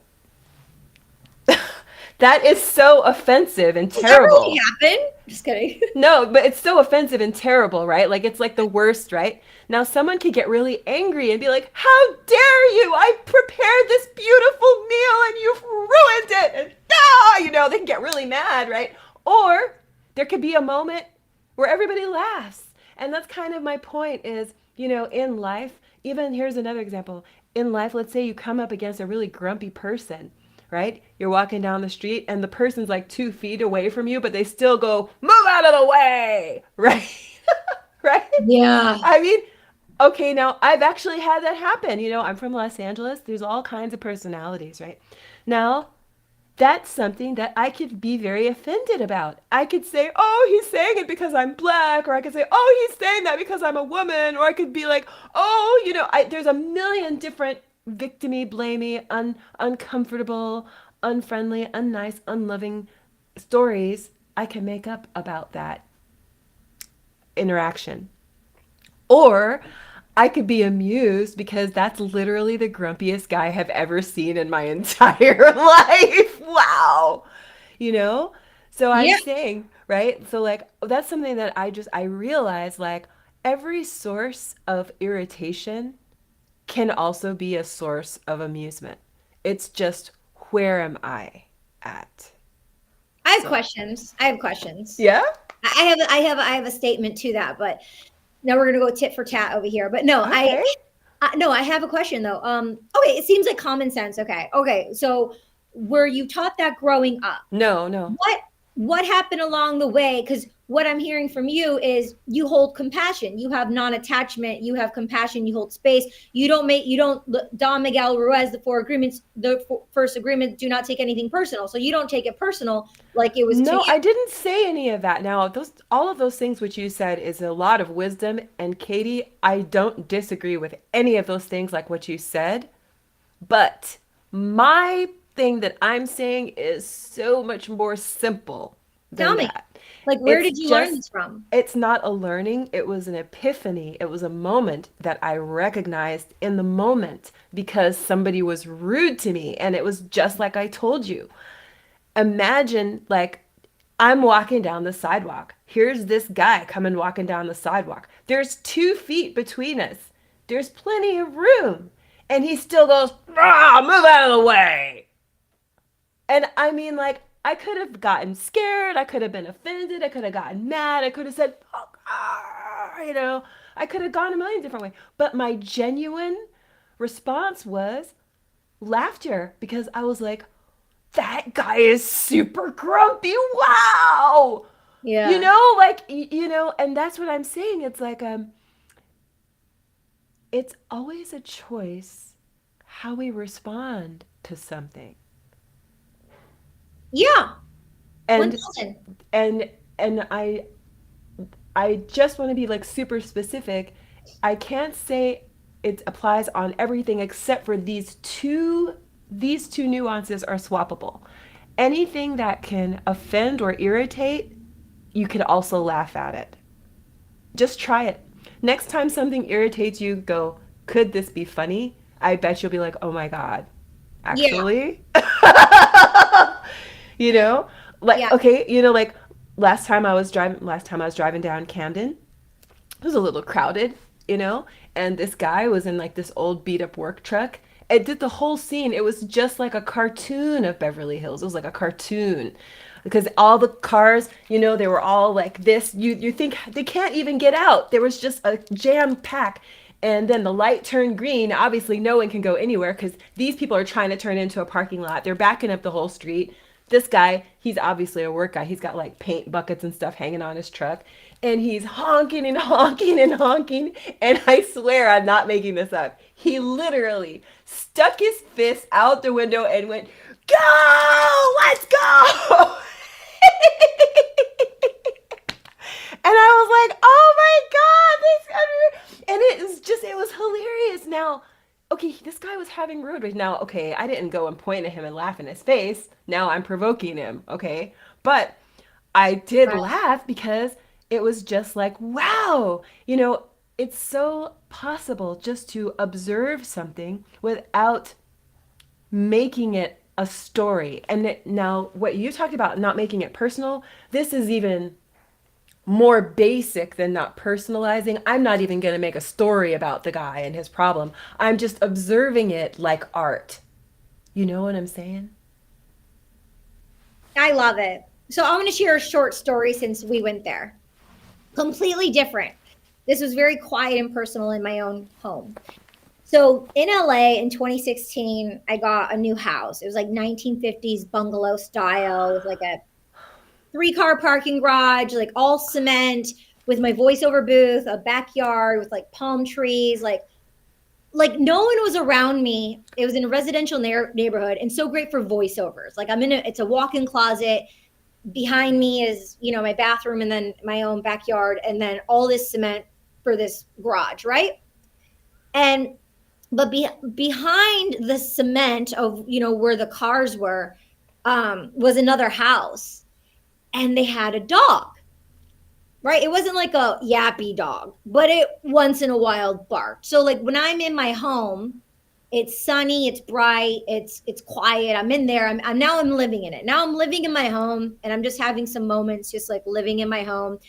That is so offensive and Does that really terrible. happen? Just kidding. No, but it's so offensive and terrible, right? Like it's like the worst, right? Now someone could get really angry and be like, "How dare you? I prepared this beautiful meal and you've ruined it." And they can get really mad, right? Or there could be a moment where everybody laughs. And that's kind of my point is, in life, even here's another example. In life, let's say you come up against a really grumpy person, right? You're walking down the street and the person's like 2 feet away from you, but they still go, "Move out of the way," right? Right? Yeah. I mean, okay, now I've actually had that happen. I'm from Los Angeles. There's all kinds of personalities, right? Now, that's something that I could be very offended about. I could say, "Oh, he's saying it because I'm black," or I could say, "Oh, he's saying that because I'm a woman," or I could be like, "Oh, there's a million different victimy, blamey, uncomfortable, unfriendly, unnice, unloving stories I can make up about that interaction." Or I could be amused because that's literally the grumpiest guy I've ever seen in my entire life. Wow. You know? So I'm Yeah. saying, right? So like that's something that I realize like every source of irritation can also be a source of amusement. It's just, where am I at? I have So, questions. I have questions. yeah. I have a statement to that, but now we're gonna go tit for tat over here. But no, Okay. no, I have a question though. Okay, it seems like common sense. Okay. So were you taught that growing up? No, no. What happened along the way? Because what I'm hearing from you is you hold compassion, you have non-attachment, you have compassion, you hold space, you don't Don Miguel Ruiz, the four agreements, first agreement, do not take anything personal, so you don't take it personal like it was to No, you. I didn't say any of that. Now, those all of those things which you said is a lot of wisdom, and Katie, I don't disagree with any of those things like what you said, but my thing that I'm saying is so much more simple Tell than me, that. like, where It's did you learn just this from? it's not a learning, it was an epiphany. It was a moment that I recognized in the moment because somebody was rude to me, and it was just like I told you. Imagine, like, I'm walking down the sidewalk. Here's this guy coming walking down the sidewalk. There's 2 feet between us. There's plenty of room. And he still goes, ah, move out of the way. And I mean, like, I could have gotten scared. I could have been offended. I could have gotten mad. I could have said, fuck, I could have gone a million different ways. But my genuine response was laughter because I was like, that guy is super grumpy. Wow. Yeah. Like, and that's what I'm saying. It's like, it's always a choice how we respond to something. Yeah. And 1000. and and I just want to be like super specific. I can't say it applies on everything except for these two nuances are swappable. Anything that can offend or irritate, you could also laugh at it. Just try it. Next time something irritates you, go, could this be funny? I bet you'll be like, oh my God, Yeah. actually? you know? Like, Yeah. okay, like last time I was driving down Camden, it was a little crowded, and this guy was in like this old beat up work truck. It did the whole scene. It was just like a cartoon of Beverly Hills. It was like a cartoon because all the cars, they were all like this. You think they can't even get out. There was just a jam pack. And then the light turned green. Obviously, no one can go anywhere because these people are trying to turn into a parking lot. They're backing up the whole street. This guy, he's obviously a work guy. He's got like paint buckets and stuff hanging on his truck. And he's honking and honking and honking. And I swear I'm not making this up. He literally stuck his fist out the window and went, go, let's go. And I was like, oh my God, this, and it was hilarious. Now, okay, this guy was having road rage. Now, okay, I didn't go and point at him and laugh in his face. Now I'm provoking him, okay? But I did Right. laugh because it was just like, wow, it's so possible just to observe something without making it a story. And now, what you talked about, not making it personal, this is even more basic than not personalizing. I'm not even going to make a story about the guy and his problem. I'm just observing it like art. You know what I'm saying? I love it. So I'm going to share a short story since we went there. Completely different. This was very quiet and personal in my own home. So in LA in 2016, I got a new house. It was like 1950s bungalow style with like a 3-car parking garage, like all cement, with my voiceover booth, a backyard with like palm trees, like no one was around me. It was in a residential neighborhood and so great for voiceovers. Like it's a walk-in closet. Behind me is, my bathroom and then my own backyard and then all this cement for this garage, right? And but behind the cement of, where the cars were, was another house, and they had a dog, right? It wasn't like a yappy dog, but it once in a while barked. So like when I'm in my home, it's sunny, it's bright, it's quiet. I'm in there. I'm living in it. Now I'm living in my home and I'm just having some moments just like living in my home,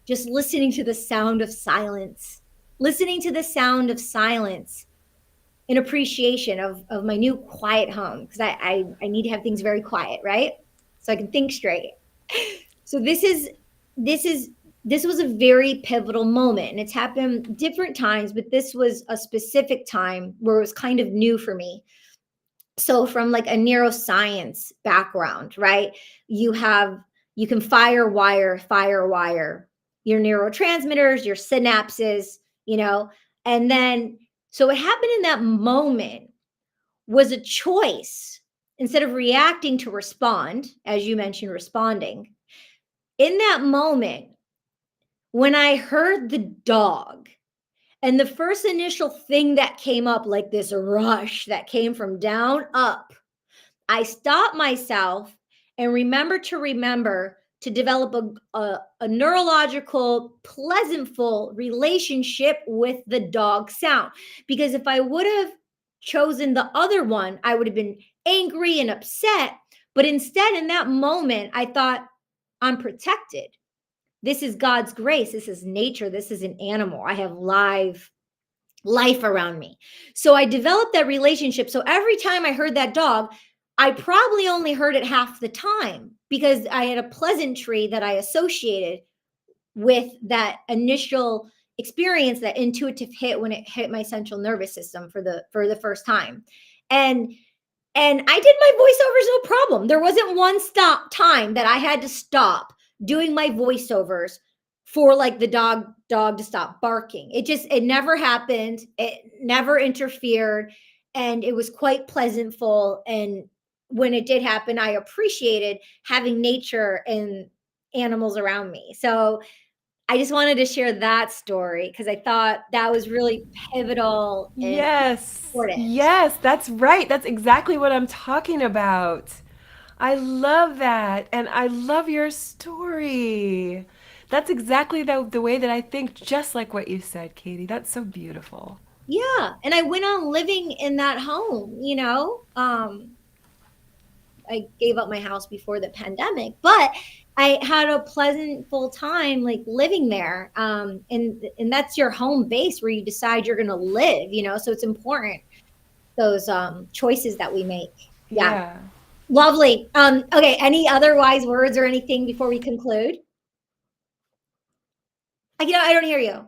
just listening to the sound of silence. Listening to the sound of silence. an appreciation of my new quiet home because I need to have things very quiet, right? So I can think straight. So this is this was a very pivotal moment, and it's happened different times, but this was a specific time where it was kind of new for me. So from like a neuroscience background, right? You have you can fire wire your neurotransmitters, your synapses, you know, and then so what happened in that moment was a choice. Instead of reacting to respond, as you mentioned, responding, in that moment, when I heard the dog, and the first initial thing that came up, like this rush that came from down up, I stopped myself and remember to develop a neurological, pleasantful relationship with the dog sound. Because if I would have chosen the other one, I would have been angry and upset. But instead, in that moment, I thought, I'm protected. This is God's grace. This is nature. This is an animal. I have life around me. So I developed that relationship. So every time I heard that dog, I probably only heard it half the time because I had a pleasantry that I associated with that initial experience, that intuitive hit when it hit my central nervous system for the first time. And I did my voiceovers no problem. There wasn't one stop time that I had to stop doing my voiceovers for like the dog to stop barking. It never happened. It never interfered, and it was quite pleasantful. And when it did happen, I appreciated having nature and animals around me. So I just wanted to share that story because I thought that was really pivotal and Yes, important. yes, that's right. That's exactly what I'm talking about. I love that. And I love your story. That's exactly the way that I think, just like what you said, Katie. That's so beautiful. Yeah, and I went on living in that home, you know. I gave up my house before the pandemic, but I had a pleasant full time like living there. And that's your home base where you decide you're going to live, you know. So it's important those choices that we make. Yeah. Yeah. Lovely. Okay, any other wise words or anything before we conclude? I don't hear you.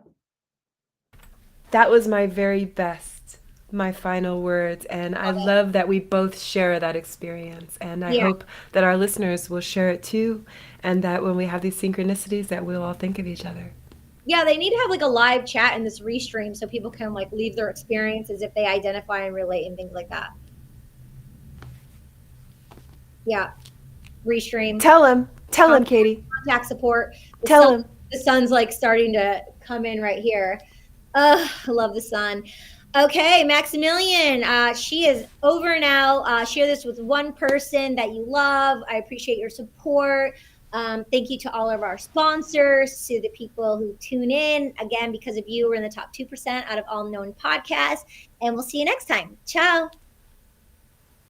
That was my very best, my final words. And I Love it. love that we both share that experience. And I Yeah. hope that our listeners will share it too. And that when we have these synchronicities, that we'll all think of each other. Yeah, they need to have like a live chat in this restream so people can like leave their experiences if they identify and relate and things like that. Yeah, restream, Tell him, con- Katie. contact support. Tell him. The sun's like starting to come in right here. I love the sun. Okay, Maximilian, she is over now. Share this with one person that you love. I appreciate your support. Thank you to all of our sponsors, to the people who tune in. Again, because of you, we're in the top 2% out of all known podcasts. And we'll see you next time. Ciao.